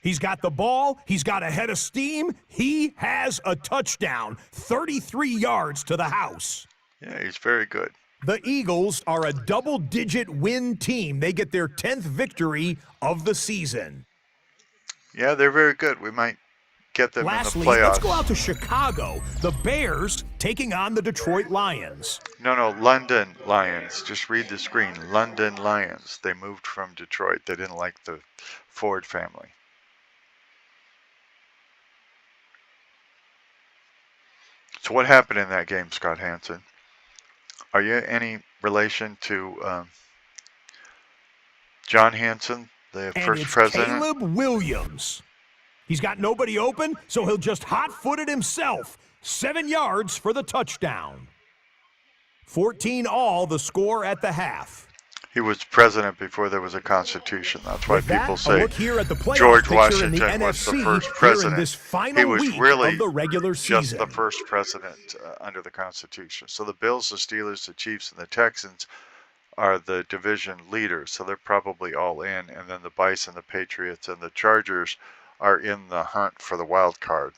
He's got the ball. He's got a head of steam. He has a touchdown, 33 yards to the house. Yeah, he's very good. The Eagles are a double-digit win team. They get their 10th victory of the season. Yeah, they're very good. We might get them Lastly, in the playoffs. let's go out to Chicago. The Bears taking on the Detroit Lions. No, London Lions. Just read the screen. London Lions. They moved from Detroit. They didn't like the Ford family. So what happened in that game, Scott Hansen? Are you any relation to John Hansen, the And first it's president? Caleb Williams. He's got nobody open, so he'll just hot-foot it himself. 7 yards for the touchdown. 14-all the score at the half. He was president before there was a constitution. That's why With that, people a say look here at the playoff George picture in the Washington was the NFC first here in president. this final He was week really of the regular just season. the first president under the Constitution. So the Bills, the Steelers, the Chiefs, and the Texans are the division leaders. So they're probably all in. And then the Bison, the Patriots, and the Chargers are in the hunt for the wild card.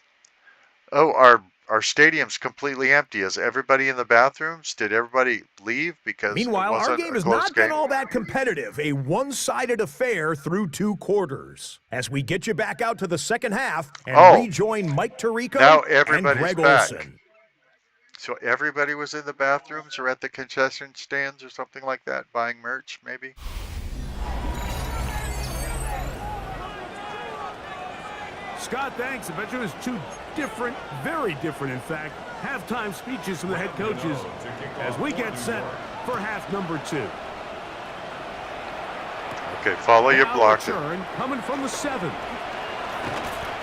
Oh, our stadium's completely empty. Is everybody in the bathrooms? Did everybody leave because Meanwhile, it wasn't our game a has close not game? been all that competitive. A one-sided affair through 2 quarters. As we get you back out to the second half and rejoin Mike Tirico now and everybody's Greg back. Olson. So everybody was in the bathrooms or at the concession stands or something like that, buying merch maybe? Scott, thanks. I bet you there's 2 different, very different, in fact, halftime speeches from the head coaches as we get set for half number 2. Okay, follow your block. Turn coming from the 7.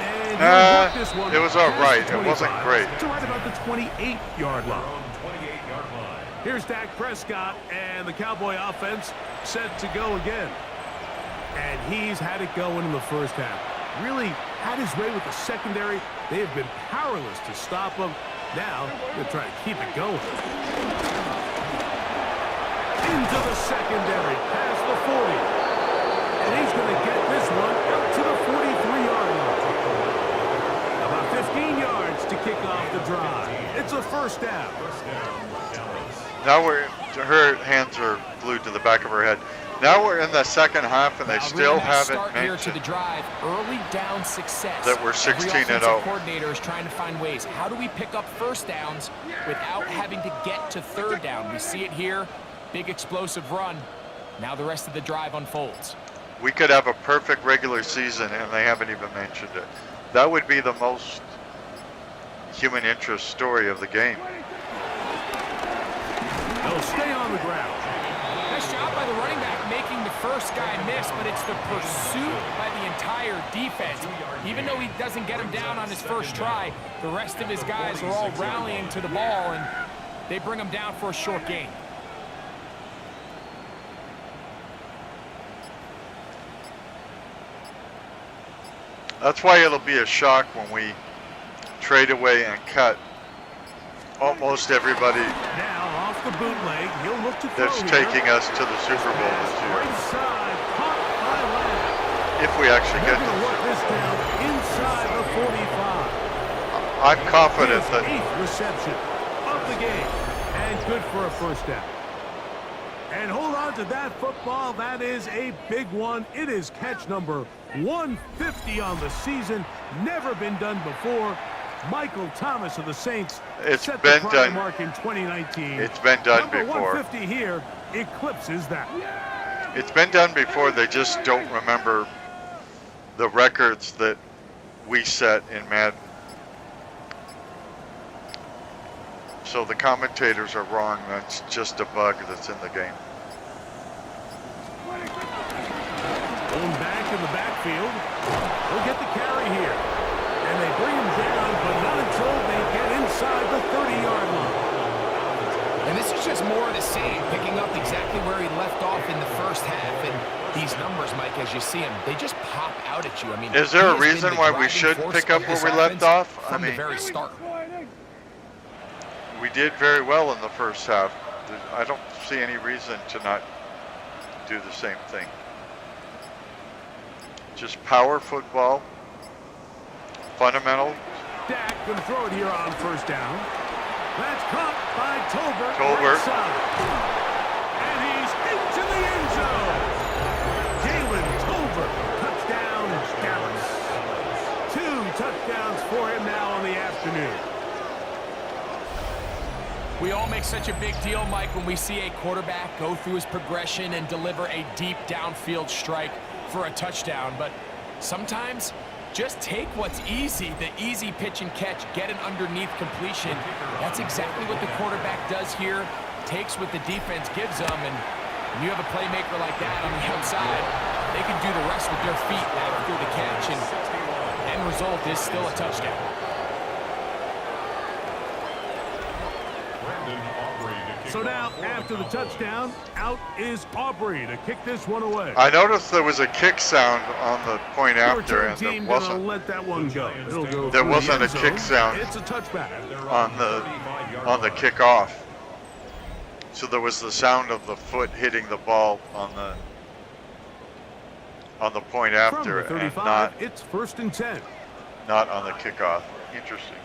And he'll work this one it was all right. past the It wasn't 25 great. to right about the 28-yard line. Here's Dak Prescott and the Cowboy offense set to go again. And he's had it going in the first half. Really had his way with the secondary. They have been powerless to stop him. Now they're trying to keep it going. Into the secondary, past the 40. And he's going to get this one up to the 43-yard line. About 15 yards to kick off the drive. It's a first down. Now her hands are glued to the back of her head. Now we're in the second half, and they still haven't mentioned to the drive. Early down success. that we're 16-0. Coordinator is trying to find ways. How do we pick up first downs without having to get to third down? We see it here. Big explosive run. Now the rest of the drive unfolds. We could have a perfect regular season, and they haven't even mentioned it. That would be the most human interest story of the game. They'll stay on the ground. Nice job by the running back making the first guy miss, but it's the pursuit by the entire defense. Even though he doesn't get him down on his first try, the rest of his guys are all rallying to the ball, and they bring him down for a short gain. That's why it'll be a shock when we trade away and cut almost everybody Now off the bootleg, he'll look to that's throw taking here. us to the Super Bowl this year. Inside, caught by Lamb. If we actually They're get to going to the work Super this Bowl. down inside the 45. I'm confident His that 8th reception of the game, and good for a first down. And hold on to that football. That is a big one. It is catch number 150 on the season. Never been done before. Michael Thomas of the Saints set the prior mark in 2019. It's been done Number before. 150 here eclipses that. It's been done before. They just don't remember the records that we set in Madden. So the commentators are wrong. That's just a bug that's in the game. Going back in the backfield. He'll get the carry here. And they bring him down, but not until they get inside the 30-yard line. And this is just more of the same, picking up exactly where he left off in the first half. And these numbers, Mike, as you see them, they just pop out at you. I mean, is there he a has been reason the why we driving should force pick up of where this we left offense off? from the very start. We did very well in the first half. I don't see any reason to not do the same thing. Just power football, fundamental. Dak can throw it here on first down. That's caught by Tolbert. Right side. And he's into the end zone. Jalen Tolbert. Touchdown, Dallas. 2 touchdowns for him now on the afternoon. We all make such a big deal, Mike, when we see a quarterback go through his progression and deliver a deep downfield strike for a touchdown. But sometimes, just take what's easy, the easy pitch and catch, get an underneath completion. That's exactly what the quarterback does here, takes what the defense gives them, and when you have a playmaker like that on the outside, they can do the rest with their feet after the catch, and end result is still a touchdown. So now, after the touchdown, out is Aubrey to kick this one away. I noticed there was a kick sound on the point after, and there wasn't. Let that one go. There wasn't a kick sound. It's a touchback on the kickoff. So there was the sound of the foot hitting the ball on the point after, From the 35, and not it's 1st and 10. Not on the kickoff. Interesting.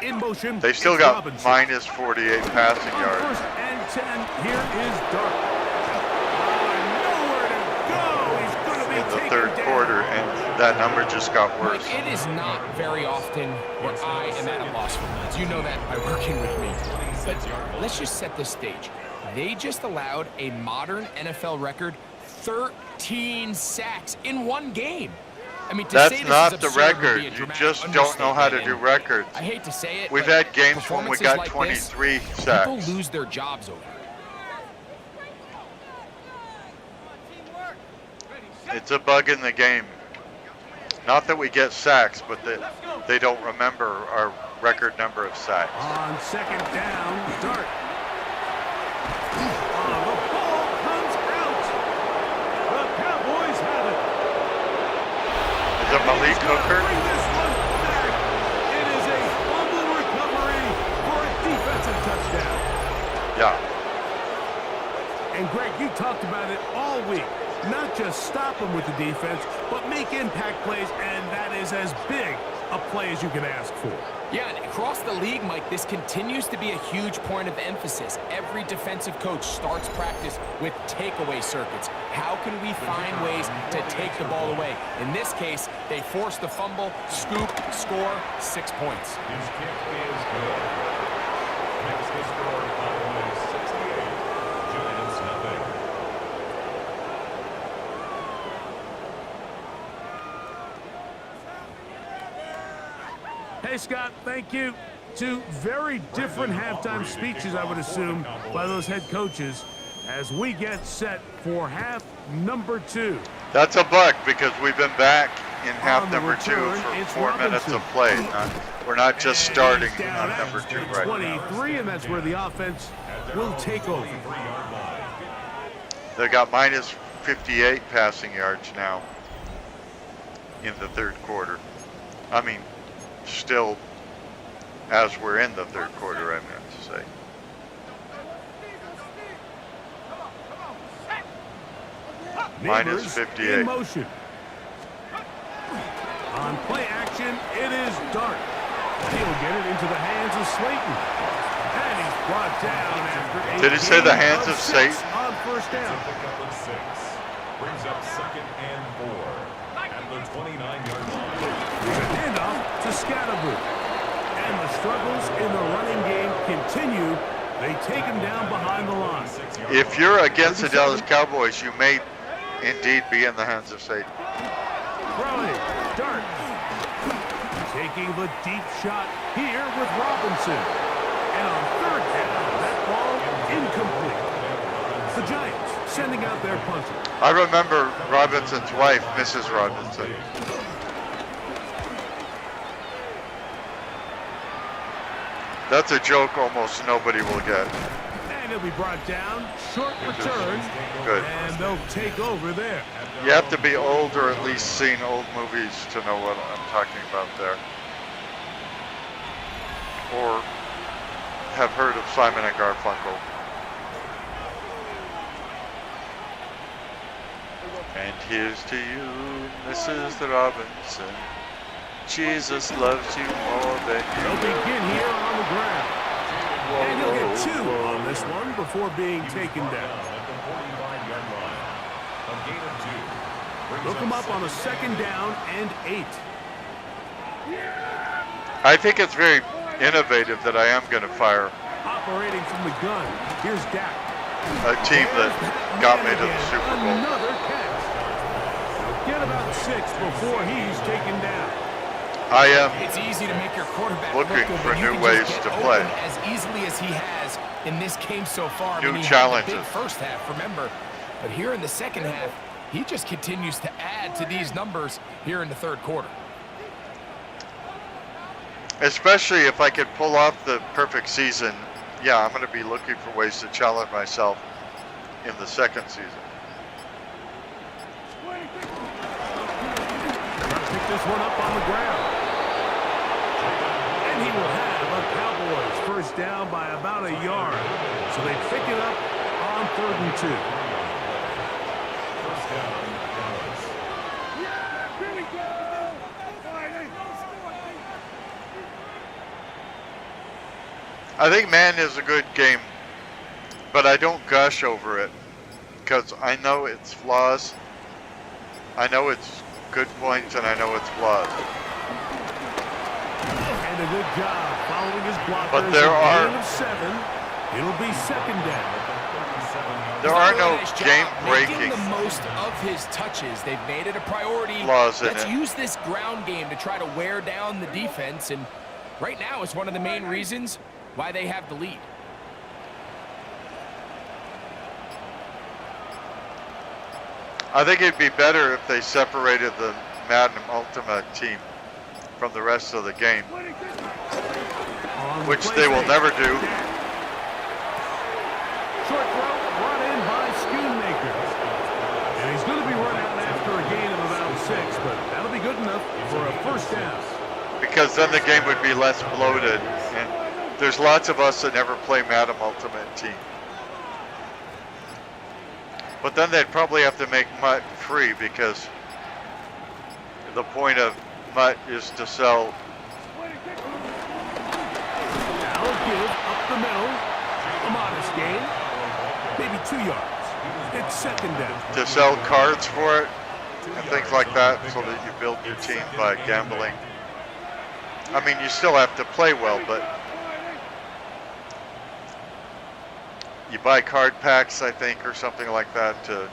In motion. They still got Robinson. minus 48 passing yards. 1st and 10. Here is Dart. Nowhere to go. He's going to be In the taken third down. quarter, and that number just got worse. Mike, it is not very often where I am at a loss for words. You know that by working with me. But let's just set the stage. They just allowed a modern NFL record 13 sacks in one game. I mean, to That's say this not is the absurd would record. be a You dramatic just don't know how to do understatement, records. and I hate to say it, We've but had games when we performances got like 23 this, sacks. People lose their jobs over it. It's a bug in the game. Not that we get sacks, but that they don't remember our record number of sacks. On 2nd down, Dart. The ball comes out. The Cowboys have it. Is it Malik Hooker? Bring this one back. It is a fumble recovery for a defensive touchdown. Yeah. And Greg, you talked about it all week. Not just stop them with the defense, but make impact plays, and that is as big a play as you can ask for. Yeah, and across the league, Mike, this continues to be a huge point of emphasis. Every defensive coach starts practice with takeaway circuits. How can we find ways to take the ball away? In this case, they force the fumble, scoop, score, 6 points. His kick is good. Makes the score Cowboys 68, Giants nothing. Hey, Scott, thank you. 2 very different halftime speeches, I would assume, by those head coaches as we get set for half number 2. That's a bug because we've been back in half On the number 2 return, for it's 4 minutes Robinson. of play. We're not just starting And he's down on number at 2 the right now. 23, and that's where the offense will take over. They got minus 58 passing yards now in the third quarter. I mean, still as we're in the third quarter, I meant to say. Minus Neighbors 58. in motion. On play action, it is Dart. He'll get it into the hands of Slayton. And he's brought down after Did he say the hands of 6 Satan? on 1st down. Pickup of 6. Brings up 2nd and 4 at the 29-yard line. The handoff to Scatterboo. And the struggles in the running game continue. They take him down behind the line. If you're against the Dallas Cowboys, you may indeed be in the hands of Satan. Throwing, Dart. Taking the deep shot here with Robinson. And on 3rd down, that ball incomplete. The Giants sending out their punter. I remember Robinson's wife, Mrs. Robinson. That's a joke almost nobody will get. And he'll be brought down. Short return. Good. And they'll take over there. You have to be old or at least seen old movies to know what I'm talking about there. Or have heard of Simon and Garfunkel. And here's to you, Mrs. Robinson. Jesus loves you more than They'll you. begin here on the ground. Whoa, And he'll get 2 on this one before being taken down. At the 45-yard line. A gain of 2. Look him up on a 2nd down and 8. I think it's very innovative that I am going to fire Operating from the gun. Here's Dak. a team that got me to the Super Bowl. Another catch. They'll get about 6 before he's taken down. I am It's easy to make your quarterback looking look good for when you new can ways just to get play. open as easily as he has in this game so far. New He had the challenges. big first half, remember. But here in the second half, he just continues to add to these numbers here in the third quarter. Especially if I could pull off the perfect season. Yeah, I'm going to be looking for ways to challenge myself in the second season. Pick this one up on the ground. And he will have a Cowboys first down by about a yard. So they pick it up on 3rd and 2. First down, Dallas. I think Madden is a good game, but I don't gush over it because I know its flaws. I know its good points and I know its flaws. And a good job following his blockers. But there A are- gain of 7. It'll be 2nd down. There are no Nice job game-breaking making the most of his touches. They've made it a priority. flaws in Let's it. use this ground game to try to wear down the defense, and right now it's one of the main reasons why they have the lead. I think it'd be better if they separated the Madden Ultimate team from the rest of the game, On which play they will fake. never do. Short throw brought in by Schoonmaker. And he's going to be run out after a gain of about 6, but that'll be good enough for a first down. Because then the game would be less bloated. And there's lots of us that never play Madden Ultimate Team. But then they'd probably have to make MUT free because the point of MUT is to sell. Now give up the middle. A modest gain. Maybe 2 yards. It's 2nd down. To sell cards for it and things like that so that you build your team by gambling. I mean, you still have to play well, but you buy card packs, I think, or something like that to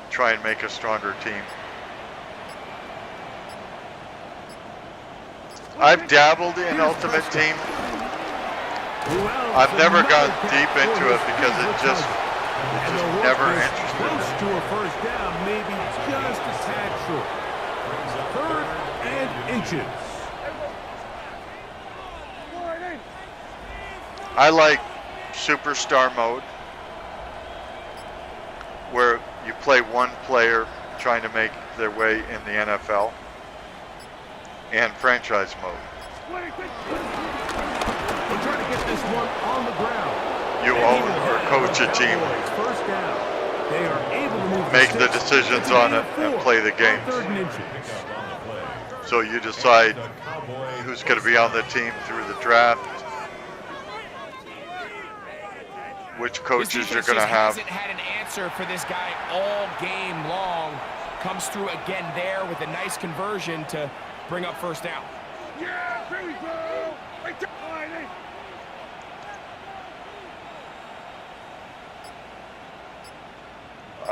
try and make a stronger team. I've dabbled in Ultimate Team. I've never gone deep into it because it just never interested me. Close to a first down, maybe just a tad short. 3rd and inches. I like Superstar mode, where you play one player trying to make their way in the NFL, and franchise mode. We'll try to get this one on the ground. You own or coach a team, First down. They are able to move make the sticks. decisions It's a on gain it, of and 4 play the on games. 3rd and inches. So you decide who's going to be on the team through the draft, which coaches you're going to have. Hasn't had an answer for this guy all game long. Comes through again there with a nice conversion to bring up first down.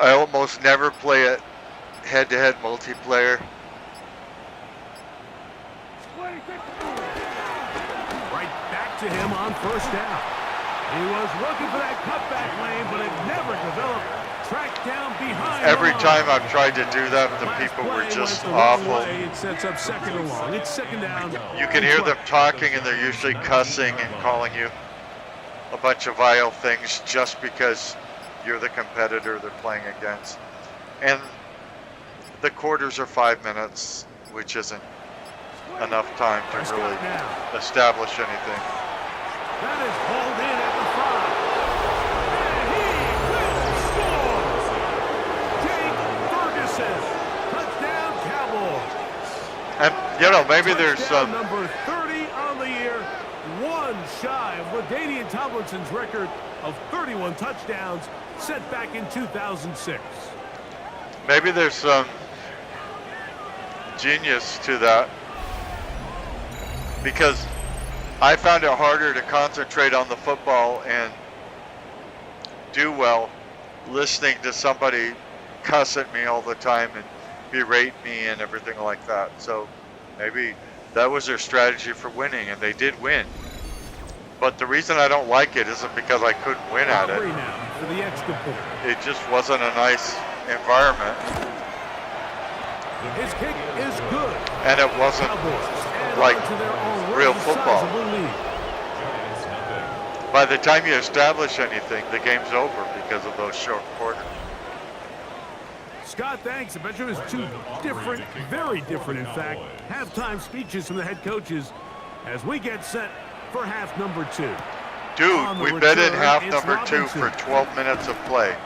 I almost never play it head-to-head multiplayer. Right back to him on first down. He was looking for that cutback lane, but it never developed. Tracked down behind. Every the time line. I've tried to do that, the Last people were play just went the wrong awful. way. It sets up 2nd and long. It's 2nd down. You can hear them talking and they're usually cussing and calling you a bunch of vile things just because you're the competitor they're playing against. And the quarters are 5 minutes, which isn't enough time to really establish anything. That is hauled in at the 5. And he will score. Jake Ferguson. Touchdown Cowboys. And, you know, maybe there's Touchdown some number 30 on the year. One shy of LaDainian Ian Tomlinson's record of 31 touchdowns set back in 2006. Maybe there's some genius to that, because I found it harder to concentrate on the football and do well listening to somebody cuss at me all the time and berate me and everything like that. So maybe that was their strategy for winning, and they did win. But the reason I don't like it isn't because I couldn't win at it. For the extra point. It just wasn't a nice environment. His kick is good. And it wasn't like real football. By the time you establish anything, the game's over because of those short quarters. Scott, thanks. I bet you it was two different, very different, in fact, halftime speeches from the head coaches as we get set for half number 2. Dude, we bet in half number 2 for 12 minutes of play.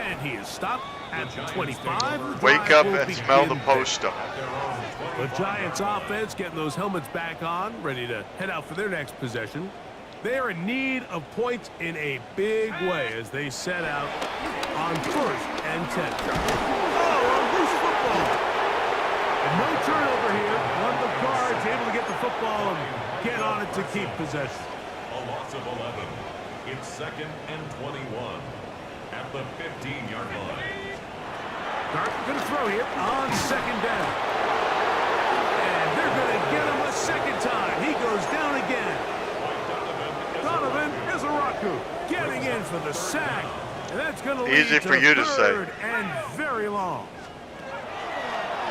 And he is stopped at 25. Wake up and smell the post-up. The Giants offense getting those helmets back on, ready to head out for their next possession. They are in need of points in a big way as they set out on 1st and 10. Oh, a loose football. And no turnover here. One of the guards able to get the football and get on it to keep possession. A loss of 11. It's 2nd and 21 at the 15-yard line. Dart going to throw here on 2nd down. And they're going to get him a second time. He goes down again. Donovan Izaraku getting in for the sack. And that's going to lead easy for you to say. And very long.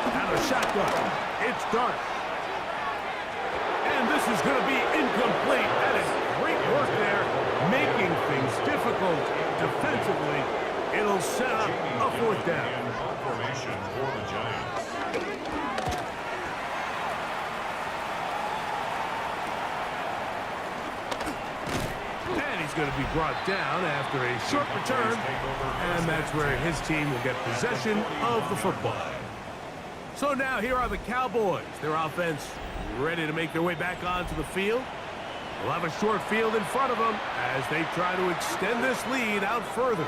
Out of shotgun. It's Dart. And this is going to be incomplete. That is great work there, making things difficult defensively. It'll set up a 4th down. Formation for the Giants. And he's going to be brought down after a short return. And that's where his team will get possession of the football. So now here are the Cowboys. Their offense ready to make their way back onto the field. They'll have a short field in front of them as they try to extend this lead out further.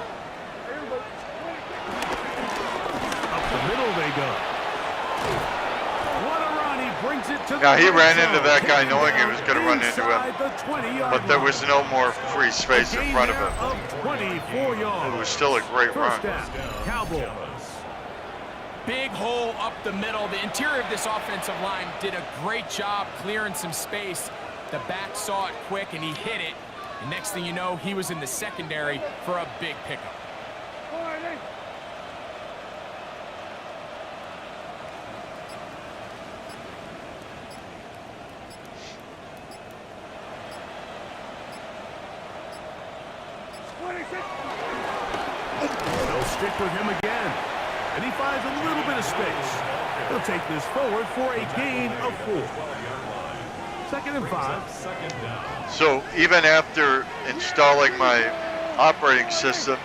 Up the middle they go. What a run. He brings it to Now the he ran zone. into that guy knowing he was going to run into him. Inside the 20-yard But there was line. no more free space in Gain front of there him. of 24 yards. It was still a great run. First down, Cowboys. Big hole up the middle. The interior of this offensive line did a great job clearing some space. The back saw it quick, and he hit it. And next thing you know, he was in the secondary for a big pickup. They'll stick with him again. And he finds a little bit of space. He'll take this forward for a gain of 4. 2nd and 5. So even after installing my operating system,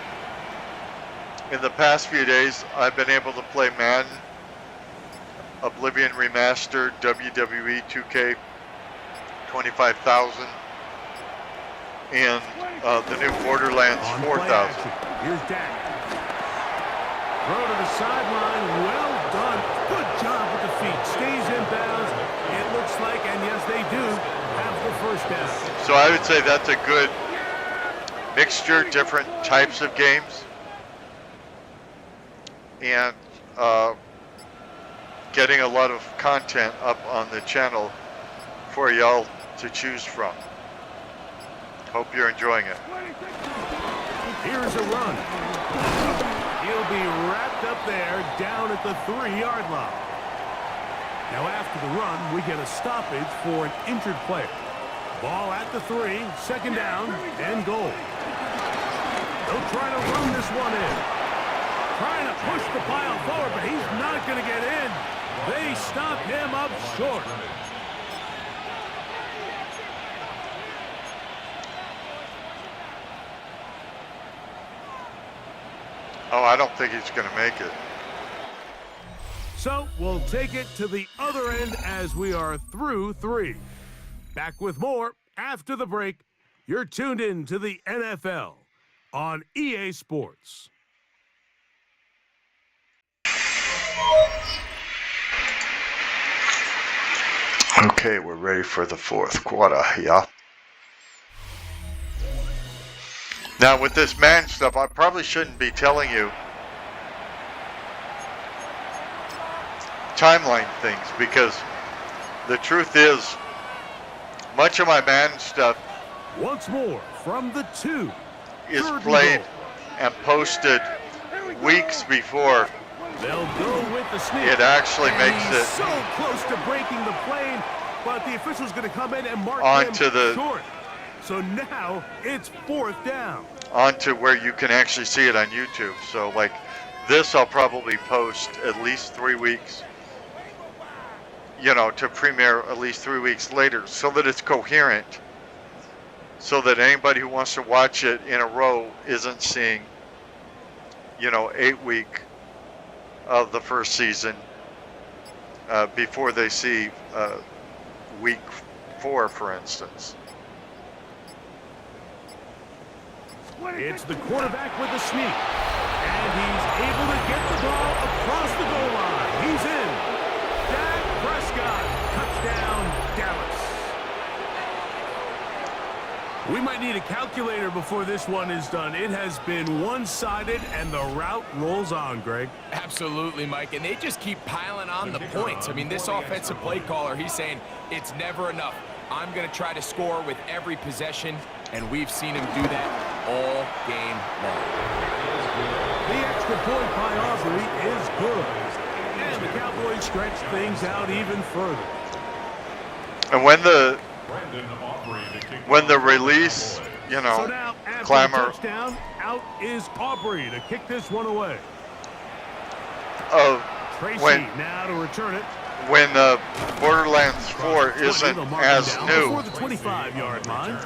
in the past few days, I've been able to play Madden, Oblivion Remastered, WWE 2K 25,000, and the new Borderlands 4,000. Here's Dak. Throw to the sideline. Well done. Good job with the feet. Stays in bounds. It looks like, and yes, they do have the first down. So I would say that's a good mixture, different types of games, and getting a lot of content up on the channel for y'all to choose from. Hope you're enjoying it. Here's a run. He'll be wrapped up there down at the 3-yard line. Now after the run, we get a stoppage for an injured player. Ball at the 3, 2nd down, and goal. They'll try to run this one in. Trying to push the pile forward, but he's not going to get in. They stop him up short. Oh, I don't think he's going to make it. So we'll take it to the other end as we are through 3. Back with more after the break You're tuned in to the NFL on EA Sports. Okay, we're ready for the fourth quarter, yeah. Now, with this man stuff, I probably shouldn't be telling you timeline things, because the truth is, much of my man stuff Once more from the 2. is Third and played goal. and posted weeks before They'll go with the sneak. it actually And makes he's it so close to breaking the plane, but the official's going to come in and mark onto him the short. So now it's 4th down. onto where you can actually see it on YouTube. So like this, I'll probably post at least 3 weeks, to premiere at least 3 weeks later, so that it's coherent, so that anybody who wants to watch it in a row isn't seeing 8 week of the first season before they see week 4, for instance. It's the quarterback with the sneak. And he's able to get the ball across the goal line. He's in. Dak Prescott. Touchdown, Dallas. We might need a calculator before this one is done. It has been one-sided, and the route rolls on, Greg. Absolutely, Mike, and they just keep piling on the points. I mean, this offensive play caller, he's saying it's never enough. I'm going to try to score with every possession, and we've seen him do that all game long. The extra point by Aubrey is good. And the Cowboys stretch things out even further. And when the release, So now, after clamor the touchdown, out is Aubrey to kick this one away. of Tracy when now to return it. when Borderlands 4 isn't They'll mark as him down new, before the 25-yard line.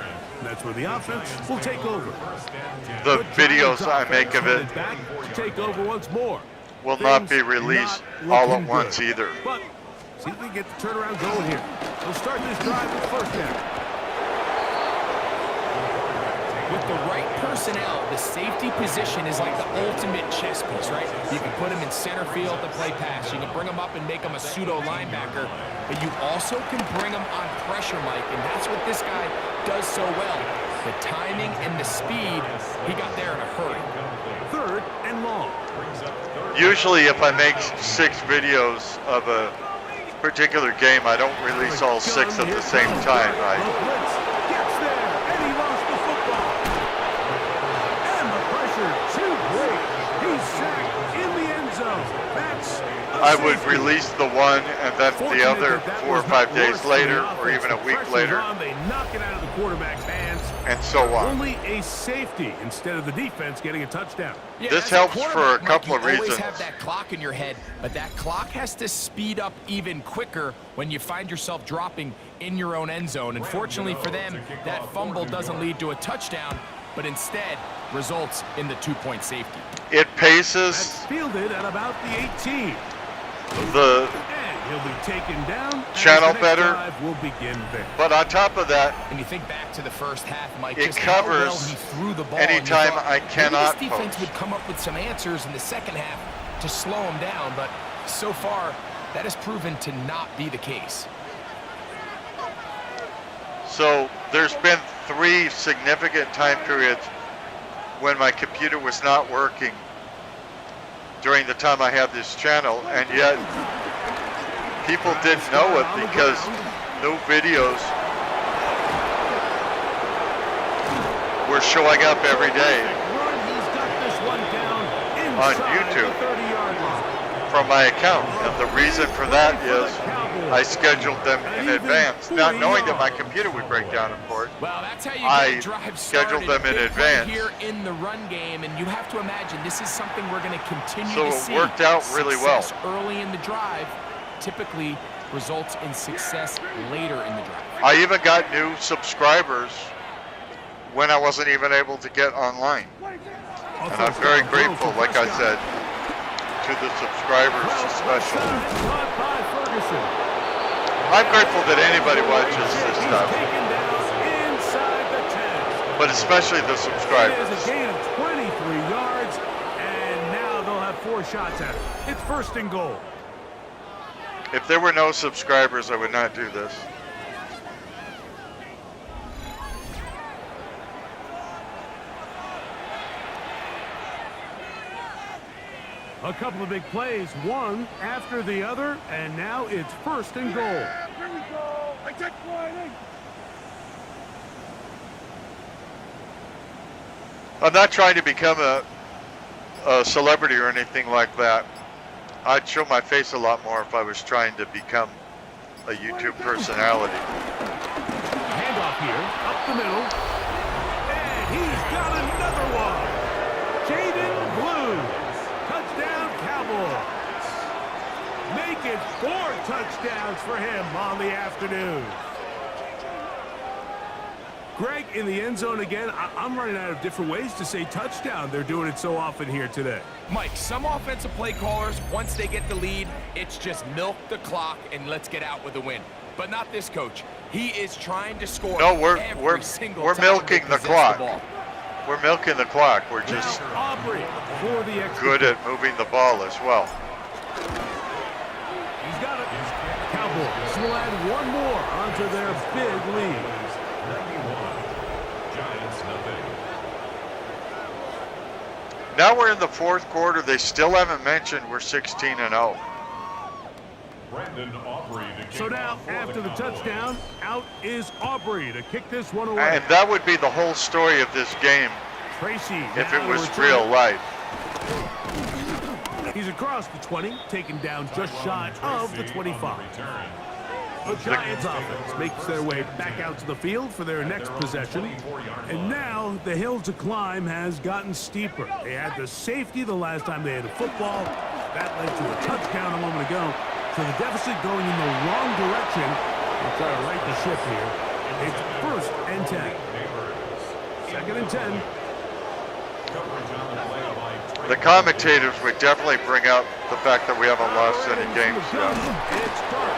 That's where the offense will take over. the But videos Giants I make of it offense back to take over once more. will not be Things released not all at looking once good. either. But see if we can get the turnaround going here. We'll start this drive with first down. With the right personnel, the safety position is like the ultimate chess piece, right? You can put him in center field to play pass. You can bring him up and make him a pseudo linebacker, but you also can bring him on pressure, Mike, and that's what this guy does so well. The timing and the speed, he got there in a hurry. 3rd and long. Usually if I make 6 videos of a particular game, I don't release all 6 at the same time. The blitz gets there, and he lost the football. And the pressure too great. He's sacked in the end zone. That's I would release the one and then the other 4 or 5 days later, or even a week later, They knock it out of the quarterback's hands. and so on. Only a safety instead of the defense getting a touchdown. Yeah, This as a helps for a quarterback, Mike, couple of you reasons. always have that clock in your head, but that clock has to speed up even quicker when you find yourself dropping in your own end zone. And fortunately for them, that fumble doesn't lead to a touchdown, but instead results in the 2-point safety. It That's paces fielded at about the 18. the And he'll be taken down. channel as the next better. drive will begin there. But on top of that, And you think back to the first half, Mike, it just how well covers he threw the ball. and you anytime thought, I cannot maybe this defense post. would come up with some answers in the second half to slow him down, but so far that has proven to not be the case. So there's been 3 significant time periods when my computer was not working during the time I had this channel, and yet people didn't know it because new videos were showing up every day He's got this one down on inside YouTube the 30-yard line. from my account. And the reason for that is I scheduled them in advance, not knowing that my computer would break down, of course. Well, that's how you I get a drive scheduled started. them in Big play advance. here in the run game, and you have to imagine this is something we're going to continue So to it see. worked out really well. Success early in the drive typically results in success later in the drive. I even got new subscribers when I wasn't even able to get online. And I'm very grateful, like I said, to the subscribers especially. Caught by Ferguson. I'm grateful that anybody watches this He's stuff. taken down inside the 10. but especially the It subscribers. is a gain of 23 yards, and now they'll have 4 shots at it. It's first and goal. If there were no subscribers, I would not do this. A couple of big plays, one after the other, and now it's first and goal. Here we go. I take Witty. I'm not trying to become a celebrity or anything like that. I'd show my face a lot more if I was trying to become a YouTube personality. Handoff here, up the middle, and he's got another one. Jaden Blues, touchdown Cowboys. Make it 4 touchdowns for him on the afternoon. Greg, in the end zone again, I'm running out of different ways to say touchdown. They're doing it so often here today. Mike, some offensive play callers, once they get the lead, it's just milk the clock and let's get out with a win. But not this coach. He is trying to score. No, we're milking the clock. We're milking the clock. We're just Aubrey for the extra good at moving the ball as well. He's got it. Cowboys will add one more onto their big lead. 91. Giants nothing. Now we're in the 4th quarter. They still haven't mentioned we're 16-0. Brandon Aubrey to kick So now, off for after the Cowboys. touchdown, out is Aubrey to kick this one away. And that would be the whole story of this game Tracy if now it was to real return. life. He's across the 20, taken down just shy of the 25. The Giants offense makes their way back out to the field for their next possession. And now the hill to climb has gotten steeper. They had the safety the last time they had a football. That led to a touchdown a moment ago. So the deficit going in the wrong direction. They'll try to right the ship here. It's first and 10. Second and 10. The commentators would definitely bring out the fact that we haven't lost any games yet. It's dark.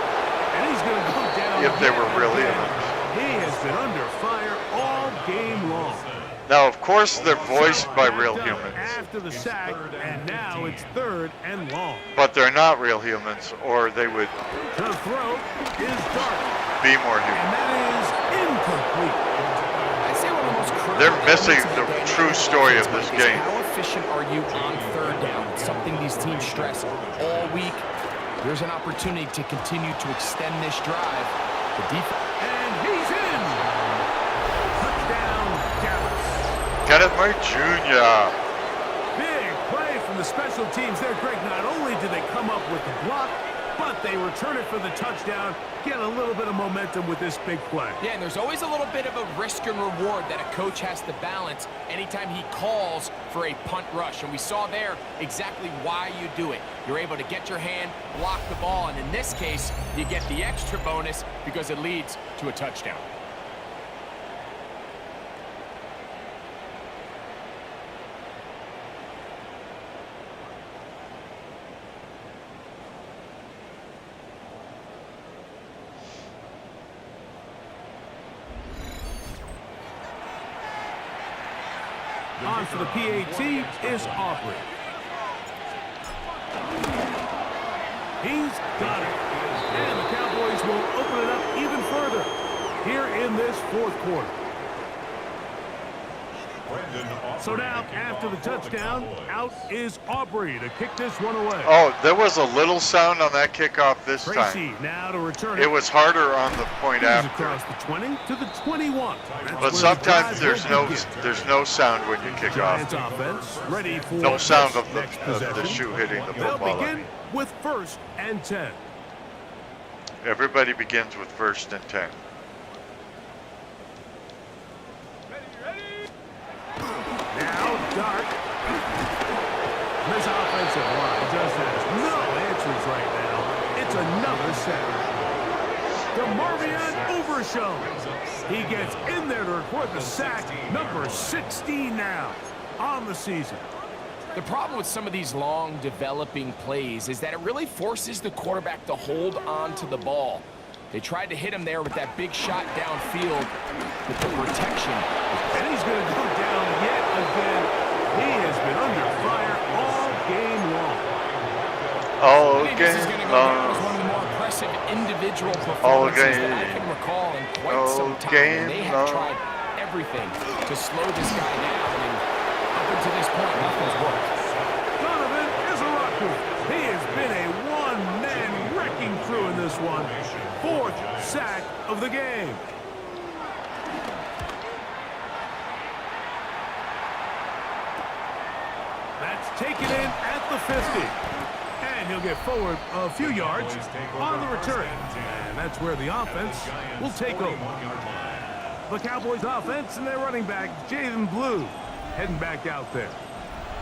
And he's going to go down. If they were yet really again. in it. He has been under fire all game long. Now, of course, they're voiced by real Backed up humans, after the sack, and now it's third and long. but they're not real humans, or they would The throw is dark, be more and human. that is incomplete. I say one of the most critical They're missing elements the of game true story of this is game. How efficient are you on third down? It's something these teams stress all week. There's an opportunity to continue to extend this drive. The defense. And he's in. Touchdown, Dallas. Kenneth Murray Jr. Big play from the special teams there, Greg. Not only did they come up with the block, but they return it for the touchdown. Get a little bit of momentum with this big play. Yeah, and there's always a little bit of a risk and reward that a coach has to balance anytime he calls for a punt rush. And we saw there exactly why you do it. You're able to get your hand, block the ball, and in this case, you get the extra bonus because it leads to a touchdown. On for the PAT is Aubrey. He's got it. And the Cowboys will open it up even further here in this 4th quarter. So now, after the touchdown, out is Aubrey to kick this one away. Oh, there was a little sound on that kickoff this Tracy time. now to return It was harder on the point He's after. across the 20 to the 21. That's where But the sometimes drive will begin. there's no sound when you kick Giants off. offense ready for No sound this of next the possession. shoe hitting the They'll football. begin with first and 10. Everybody begins with first and 10. Now, Dark. This offensive line just has no answers right now. It's another sack. DeMarvion Overshown. He gets in there to record the sack, number 16 now on the season. The problem with some of these long developing plays is that it really forces the quarterback to hold on to the ball. They tried to hit him there with that big shot downfield, but the protection is And he's going to go down yet again. He has been under fire all game long. All I think this is going to go down as one of the more impressive individual performances that I can recall in quite some time. And they have tried everything to slow this guy down, and up until this point, nothing's worked. Donovan is a rocker. He has been a one-man wrecking crew in this one. 4th sack of the game. That's taken in at the 50. And he'll get forward a few yards on the return. And that's where the offense will take over. The Cowboys offense and their running back, Jaden Blue, heading back out there.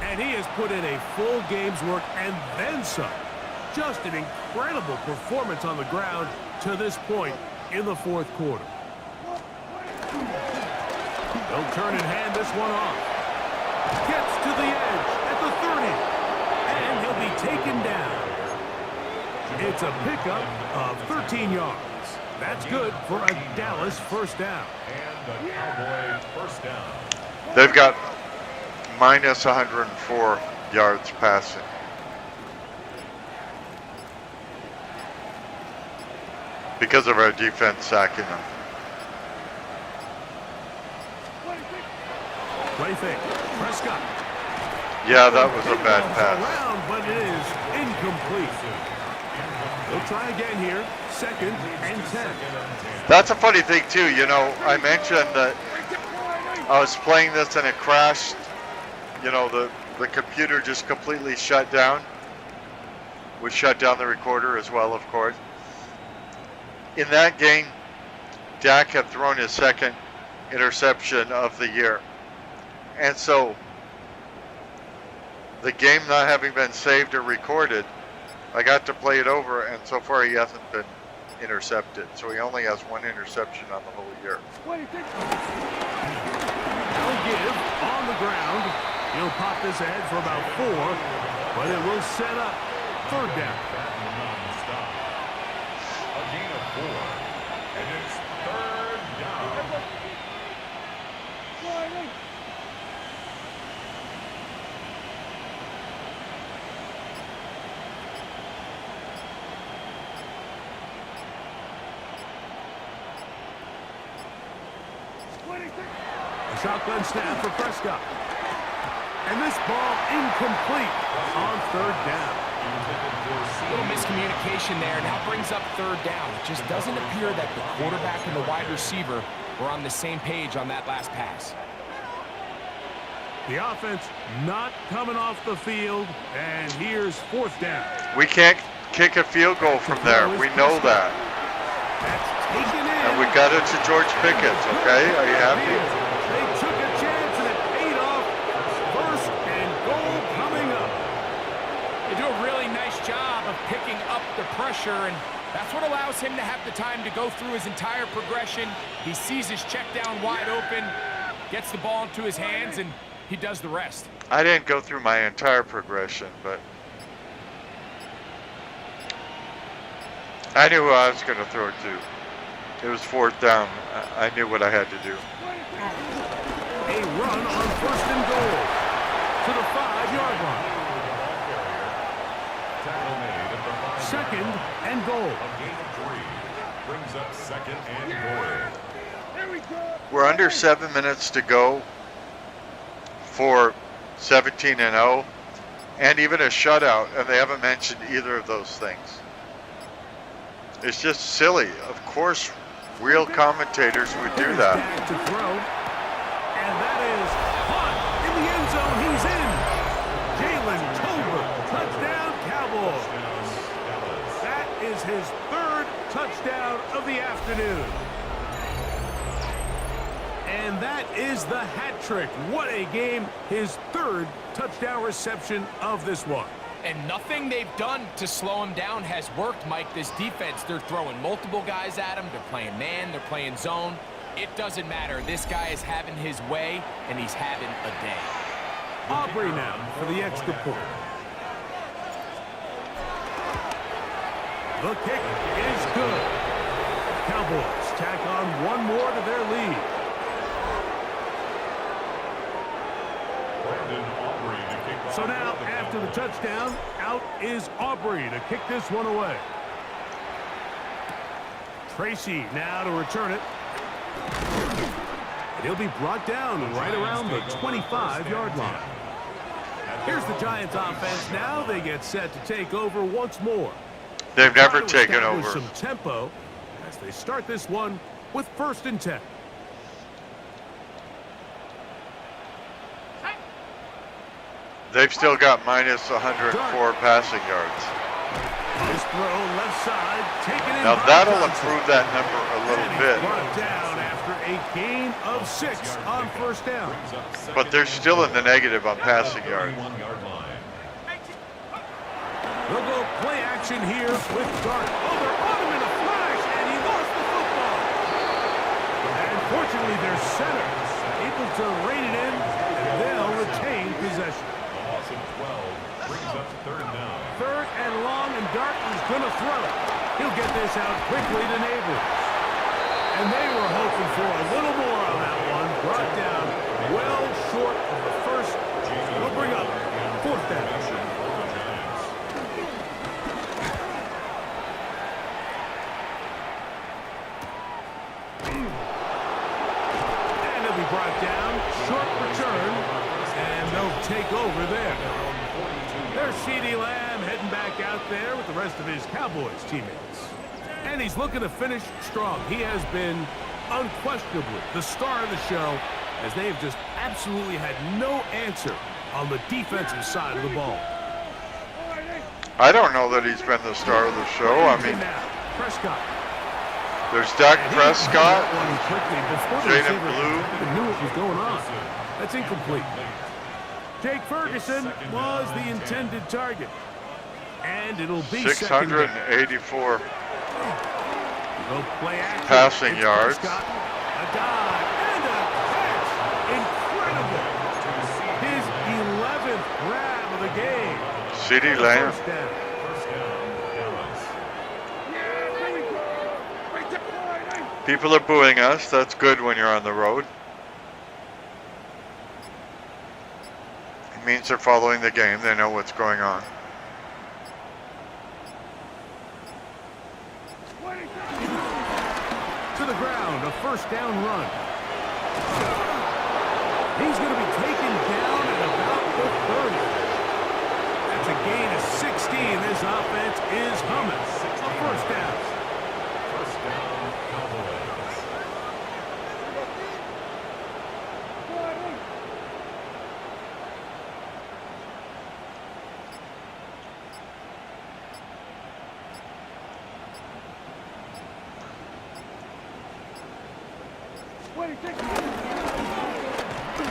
And he has put in a full game's work and then some. Just an incredible performance on the ground to this point in the 4th quarter. They'll turn and hand this one off. Gets to the edge at the 30. And he'll be taken down. It's a pickup of 13 yards. That's good for a Dallas first down. And the Cowboy first down. They've got minus 104 yards passing. Because of our defense sacking them. Play fake. Prescott. Yeah, that was a bad pass. Around, but it is incomplete. They'll try again here. 2nd and 10. That's a funny thing too. You know, I mentioned that I was playing this and it crashed. You know, the computer just completely shut down. We shut down the recorder as well, of course. In that game, Dak had thrown his 2nd interception of the year. And so, the game not having been saved or recorded, I got to play it over, and so far he hasn't been intercepted. So he only has 1 interception on the whole year. They'll give on the ground. He'll pop this ahead for about 4, but it will set up 3rd down. A gain of 4, and it's 3rd down. A shotgun snap for Prescott. And this ball incomplete on 3rd down. A little miscommunication there, and that brings up 3rd down. It just doesn't appear that the quarterback and the wide receiver were on the same page on that last pass. The offense not coming off the field, and here's 4th down. We can't kick a field goal from there. We know that. That's taken in. And we got it to George Pickens, okay? Are you happy? They took a chance and it paid off. 1st and goal coming up. They do a really nice job of picking up the pressure, and that's what allows him to have the time to go through his entire progression. He sees his check down wide open, gets the ball into his hands, and he does the rest. I didn't go through my entire progression, but I knew who I was going to throw it to. It was 4th down. I knew what I had to do. A run on 1st and goal to the 5-yard line. 2nd and goal. A gain of 3 brings up 2nd and goal. We're under 7 minutes to go for 17-0 and even a shutout, and they haven't mentioned either of those things. It's just silly. Of course, real commentators would do that. Back to throw, and that is caught in the end zone. He's in. Jalen Tolbert, touchdown Cowboys. That is his 3rd touchdown of the afternoon. And that is the hat trick. What a game. His 3rd touchdown reception of this one. And nothing they've done to slow him down has worked, Mike. This defense, they're throwing multiple guys at him. They're playing man, they're playing zone. It doesn't matter. This guy is having his way, and he's having a day. Aubrey now for the extra point. The kick is good. Cowboys tack on 1 more to their lead. So now, after the touchdown, out is Aubrey to kick this one away. Tracy now to return it. And he'll be brought down right around the 25-yard line. Here's the Giants offense now. They get set to take over once more. They've never taken over. Some tempo as they start this one with 1st and 10. They've still got minus 104 passing yards. This throw left side, taken in. Now that'll improve that number a little bit. Brought down after a gain of 6 on 1st down. But they're still in the negative on passing yards. They'll go play action here with Dart. Oh, they're on him in a flash, and he lost the football. And fortunately, their center able to rein it in, and they'll retain possession. Loss of 12 brings up 3rd down. 3rd and long, and Dart is going to throw it. He'll get this out quickly to Neighbors. And they were hoping for a little more on that one. Brought down well short of the first. They'll bring up 4th down. And he'll be brought down. Short return. And they'll take over there. There's CeeDee Lamb heading back out there with the rest of his Cowboys teammates. And he's looking to finish strong. He has been unquestionably the star of the show, as they have just absolutely had no answer on the defensive side of the ball. I don't know that he's been the star of the show. I mean, Prescott. there's Dak Prescott, Jaden Blue. Blue. Knew what was going on. That's incomplete. Jake Ferguson was the intended target. And it'll be 684 passing yards. A dive and a catch. Incredible. His 11th grab of the game. CeeDee Lamb. Yeah, there we go. Right there. People are booing us. That's good when you're on the road. It means they're following the game. They know what's going on. To the ground, a 1st down run. He's going to be taken down at about the 30. That's a gain of 16. This offense is humming. A 1st down. 1st down, Cowboys.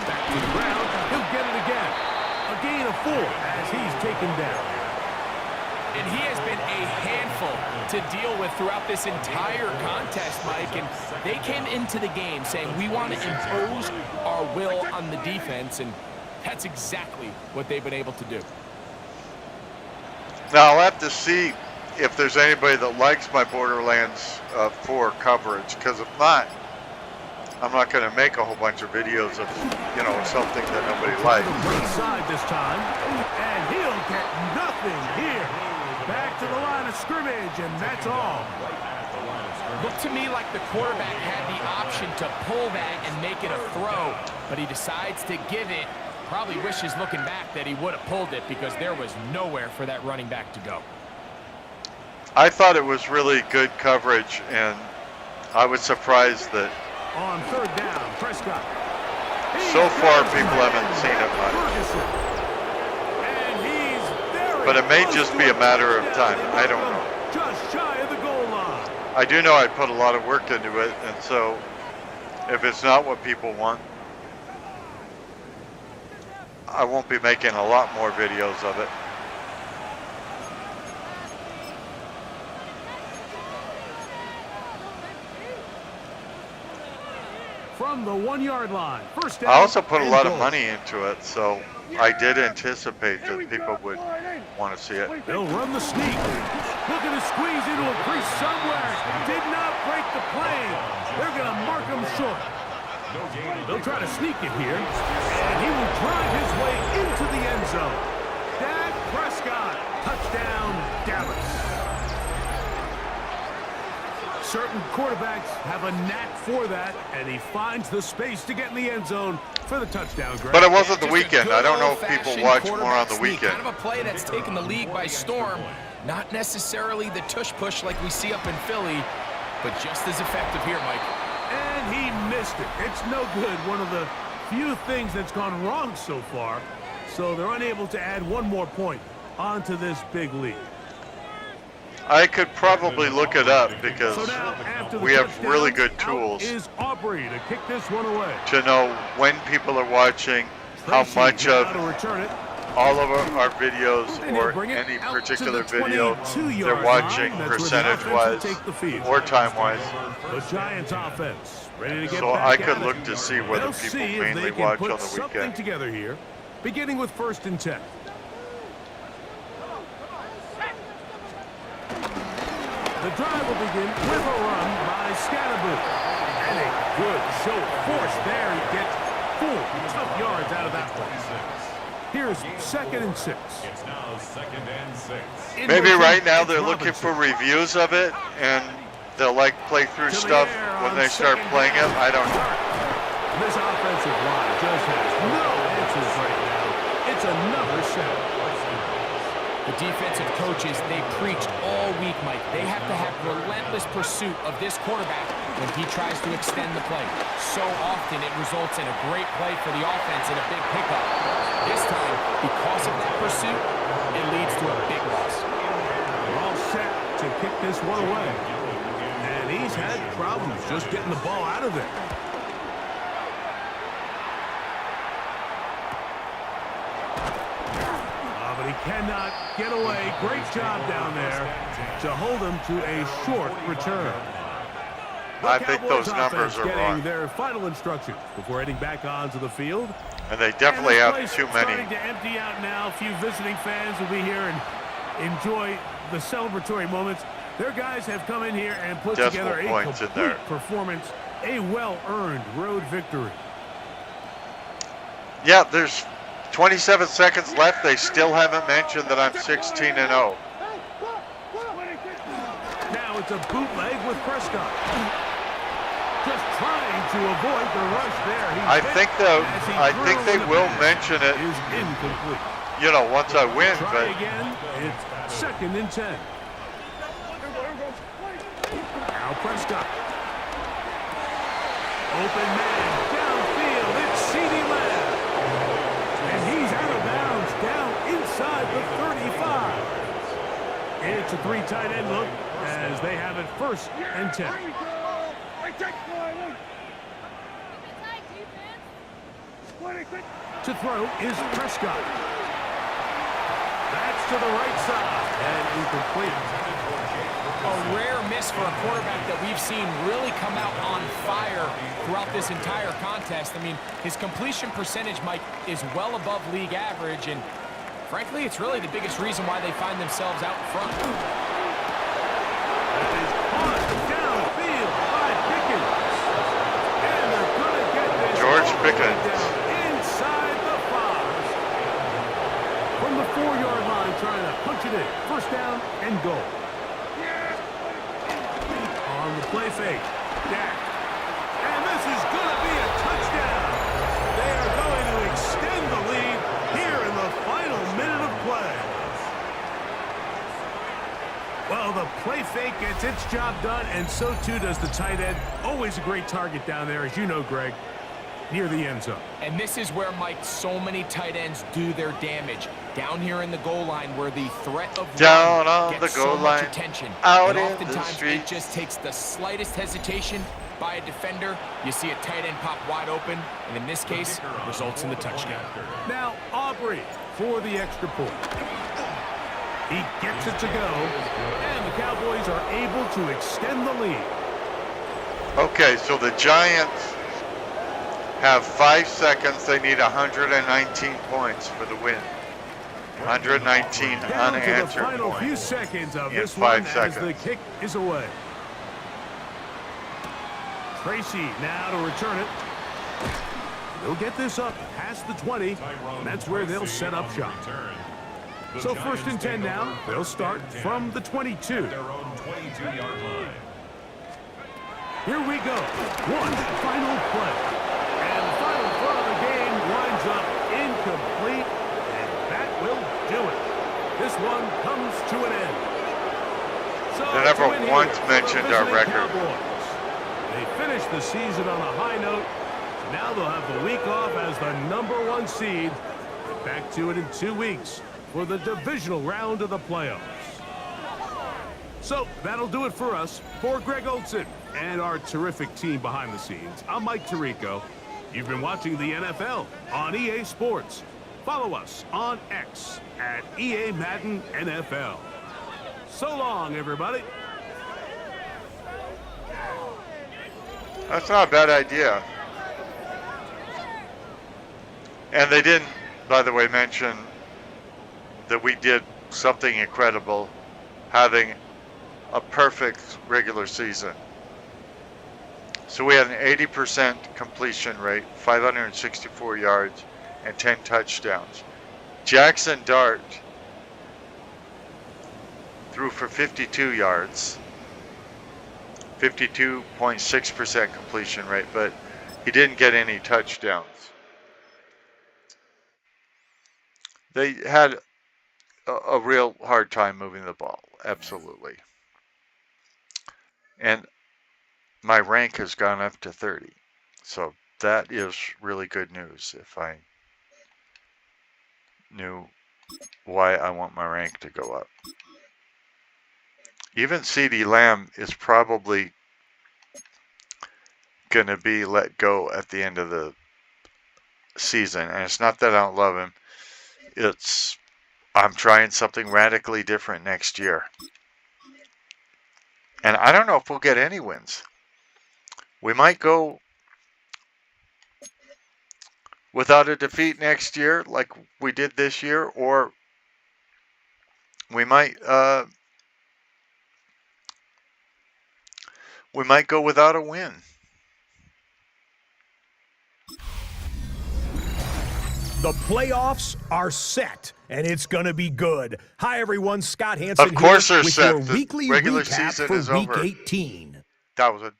Back to the ground. He'll get it again. A gain of 4 as he's taken down. And he has been a handful to deal with throughout this entire contest, Mike. And they came into the game saying, we want to impose our will on the defense. And that's exactly what they've been able to do. Now I'll have to see if there's anybody that likes my Borderlands 4 coverage, because if not, I'm not going to make a whole bunch of videos of, you know, something that nobody likes. Right side this time, and he'll get nothing here. Back to the line of scrimmage, and that's all. Looked to me like the quarterback had the option to pull that and make it a throw, but he decides to give it. Probably wishes looking back that he would have pulled it, because there was nowhere for that running back to go. I thought it was really good coverage, and I was surprised that On 3rd down, Prescott. so far people haven't seen it much. And he's very But it may close just to be a it. matter of time. I don't know. Just shy of the goal line. I do know I put a lot of work into it, and so if it's not what people want, I won't be making a lot more videos of it. From the 1-yard line, 1st down. I also put a and lot of goal. money into it, so I did anticipate that people would want to see it. They'll run the sneak. Looking to squeeze into a crease somewhere. Did not break the plane. They're going to mark him short. They'll try to sneak it here, and he will drive his way Certain quarterbacks have a knack for that, and he finds the space to get in the end zone for the touchdown, Greg. But it wasn't the Just a weekend. good I don't know if people old-fashioned watch more quarterback on the sneak, weekend. Kind of a play that's taken the league by storm. Not necessarily the tush push like we see up in Philly, but just as effective here, Mike. And he missed it. It's no good. One of the few things that's gone wrong so far. So they're unable to add one more point onto this big lead. I could probably look it up because So now, after the we have touchdown, really good out tools is Aubrey to kick this one away. to know when people are watching, how Tracy much now of to return it. all of our videos And he'll or bring it any out to particular the video 22-yard they're watching line. That's where the percentage-wise offense will take the field. or time-wise. The Giants offense ready to get So back I at could it. look to see whether They'll people see if mainly they can watch put on the something weekend. together here, beginning with 1st and 10. The drive will begin with a run by Scatterboot. And a good show of force there. He gets 4 tough yards out of that one. Here's 2nd and 6. It's now 2nd and 6. In Maybe motion, right now it's they're looking Robinson. for reviews of it and they'll like play through To the stuff air when on they start 2nd playing it. down. I don't know. This offensive line just has no answers right now. It's another sack. The defensive coaches, they preached all week, Mike. They have to have relentless pursuit of this quarterback when he tries to extend the play. So often it results in a great play for the offense and a big pickup. This time, because of that pursuit, it leads to a big loss. They're all set to kick this one away. And he's had problems just getting the ball out of there. But he cannot get away. Great job down there to hold him to a short return. The I think Cowboys those numbers offense are getting wrong. their final instructions before heading back onto the field. And they definitely And have this too place many. starting to empty out now. A few visiting fans will be here and enjoy the celebratory moments. Their guys have come in here and put Decimal together a points in complete there. performance, a well-earned road victory. Yeah, there's 27 seconds left. They still haven't mentioned that I'm 16-0. Now it's a bootleg with Prescott. Just trying to avoid the rush there. I think they will mention it, Is incomplete. you know, once I win, Try but again. It's 2nd and 10. Now Prescott. Open man downfield. It's CeeDee Lamb. And he's out of bounds down inside the 35. It's a 3 tight end look as they have it 1st and 10. To throw is Prescott. That's to the right side and incomplete. A rare miss for a quarterback that we've seen really come out on fire throughout this entire contest. I mean, his completion percentage, Mike, is well above league average, and frankly, it's really the biggest reason why they find themselves out front. That is caught downfield by Pickens. And they're going to get this George all the way Pickens. down inside the 5. From the 4-yard line, trying to punch it in. 1st down and goal. On the play fake, Dak. And this is going to be a touchdown. They are going to extend the lead here in the final minute of play. Well, the play fake gets its job done, and so too does the tight end. Always a great target down there, as you know, Greg, near the end zone. And this is where, Mike, so many tight ends do their damage. Down here in the goal line where the threat of Down run on gets the goal so much line, attention. out And in the oftentimes street. it just takes the slightest hesitation by a defender. You see a tight end pop wide open, and in this case, results in the touchdown. Now, Aubrey for the extra point. He gets it to go, and the Cowboys are able to extend the lead. okay, so the Giants have 5 seconds. They need 119 points for the win. 119 Down to the unanswered final few points. seconds of in this 5 one as seconds. the kick is away. Tracy now to return it. They'll get this up past the 20, and that's where they'll set up shop. So 1st and 10 now. They'll start from the 22. Their own 22-yard line. Here we go. One final play. And the final throw of the game winds up incomplete, and that will do it. This one comes to an end. So They never to win here once for the mentioned our visiting record. Cowboys. They finished the season on a high note. Now they'll have the week off as the #1 seed. Get back to it in 2 weeks for the divisional round of the playoffs. So that'll do it for us. For Greg Olson and our terrific team behind the scenes, I'm Mike Tirico. You've been watching the NFL on EA Sports. Follow us on X at EA Madden NFL. So long, everybody. That's not a bad idea. And they didn't, by the way, mention that we did something incredible, having a perfect regular season. So we had an 80% completion rate, 564 yards, and 10 touchdowns. Jackson Dart threw for 52 yards, 52.6% completion rate, but he didn't get any touchdowns. They had a real hard time moving the ball, absolutely. And my rank has gone up to 30. So that is really good news if I knew why I want my rank to go up. Even CeeDee Lamb is probably going to be let go at the end of the season. And it's not that I don't love him. It's I'm trying something radically different next year. And I don't know if we'll get any wins. We might go without a defeat next year like we did this year, or we might go without a win. The playoffs are set, and it's going to be good. Hi, everyone. Scott Hansen Of course here they're with set. your The weekly regular recap season for is Week over. 18. That was it.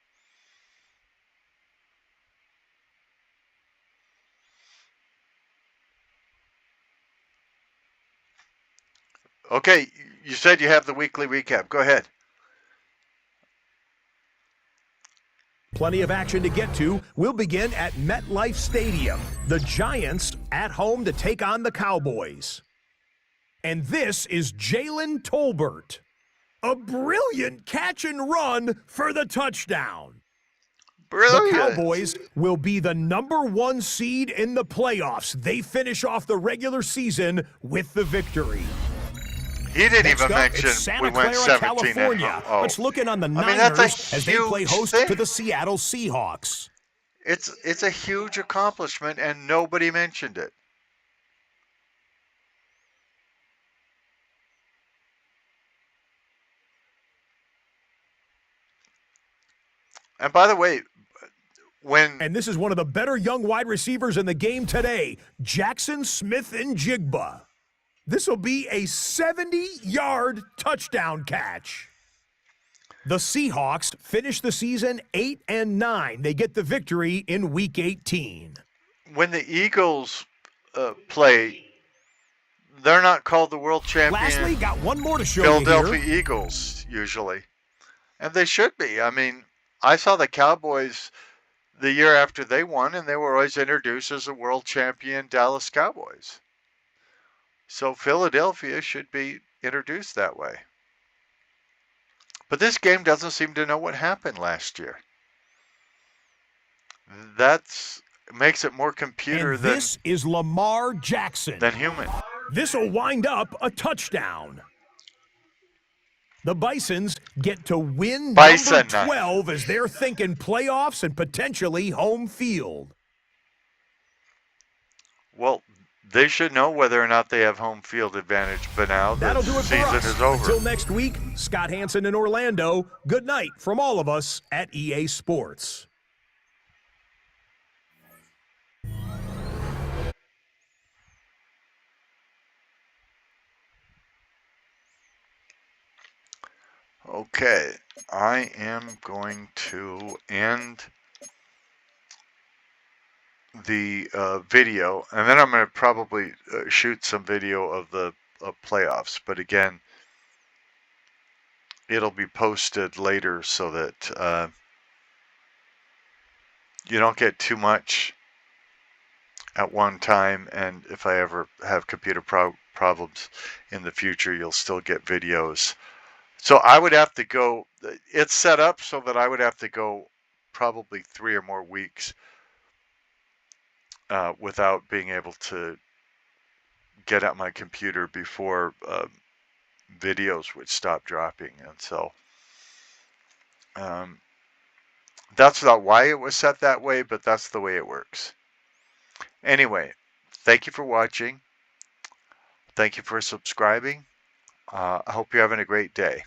Okay, you said you have the weekly recap. Go ahead. Plenty of action to get to. We'll begin at MetLife Stadium. The Giants at home to take on the Cowboys. And this is Jalen Tolbert. A brilliant catch and run for the touchdown. Brilliant. The Cowboys will be the #1 seed in the playoffs. They finish off the regular season with the victory. He didn't Next even up, mention it's Santa we went Clara, 17 California. Oh. Let's look in on the I mean, that's Niners a as they play huge host thing. to the Seattle Seahawks. It's a huge accomplishment, and nobody mentioned it. And by the way, And this is one of the better young wide receivers in the game today, Jackson Smith-Njigba. This will be a 70-yard touchdown catch. The Seahawks finish the season 8-9. They get the victory in Week 18. when the Eagles play, they're not called the world champion Lastly, got one more to show Philadelphia you here. Eagles usually, and they should be. I mean, I saw the Cowboys the year after they won, and they were always introduced as the world champion Dallas Cowboys. So Philadelphia should be introduced that way. But this game doesn't seem to know what happened last year. That's makes it more computer And this is Lamar Jackson. than human. This will wind up a touchdown. The Bisons get to win Bison. number 12 as they're thinking playoffs and potentially home field. Well, they should know whether or not they have home field advantage, but now the That'll do it for season us. is over. Until next week, Scott Hansen in Orlando. Good night from all of us at EA Sports. Okay, I am going to end the video, and then I'm going to probably shoot some video of the playoffs. But again, it'll be posted later so that you don't get too much at one time. And if I ever have computer problems in the future, you'll still get videos. So I would have to go, it's set up so that I would have to go probably 3 or more weeks without being able to get at my computer before videos would stop dropping. And so that's not why it was set that way, but that's the way it works. Anyway, thank you for watching. Thank you for subscribing. I hope you're having a great day.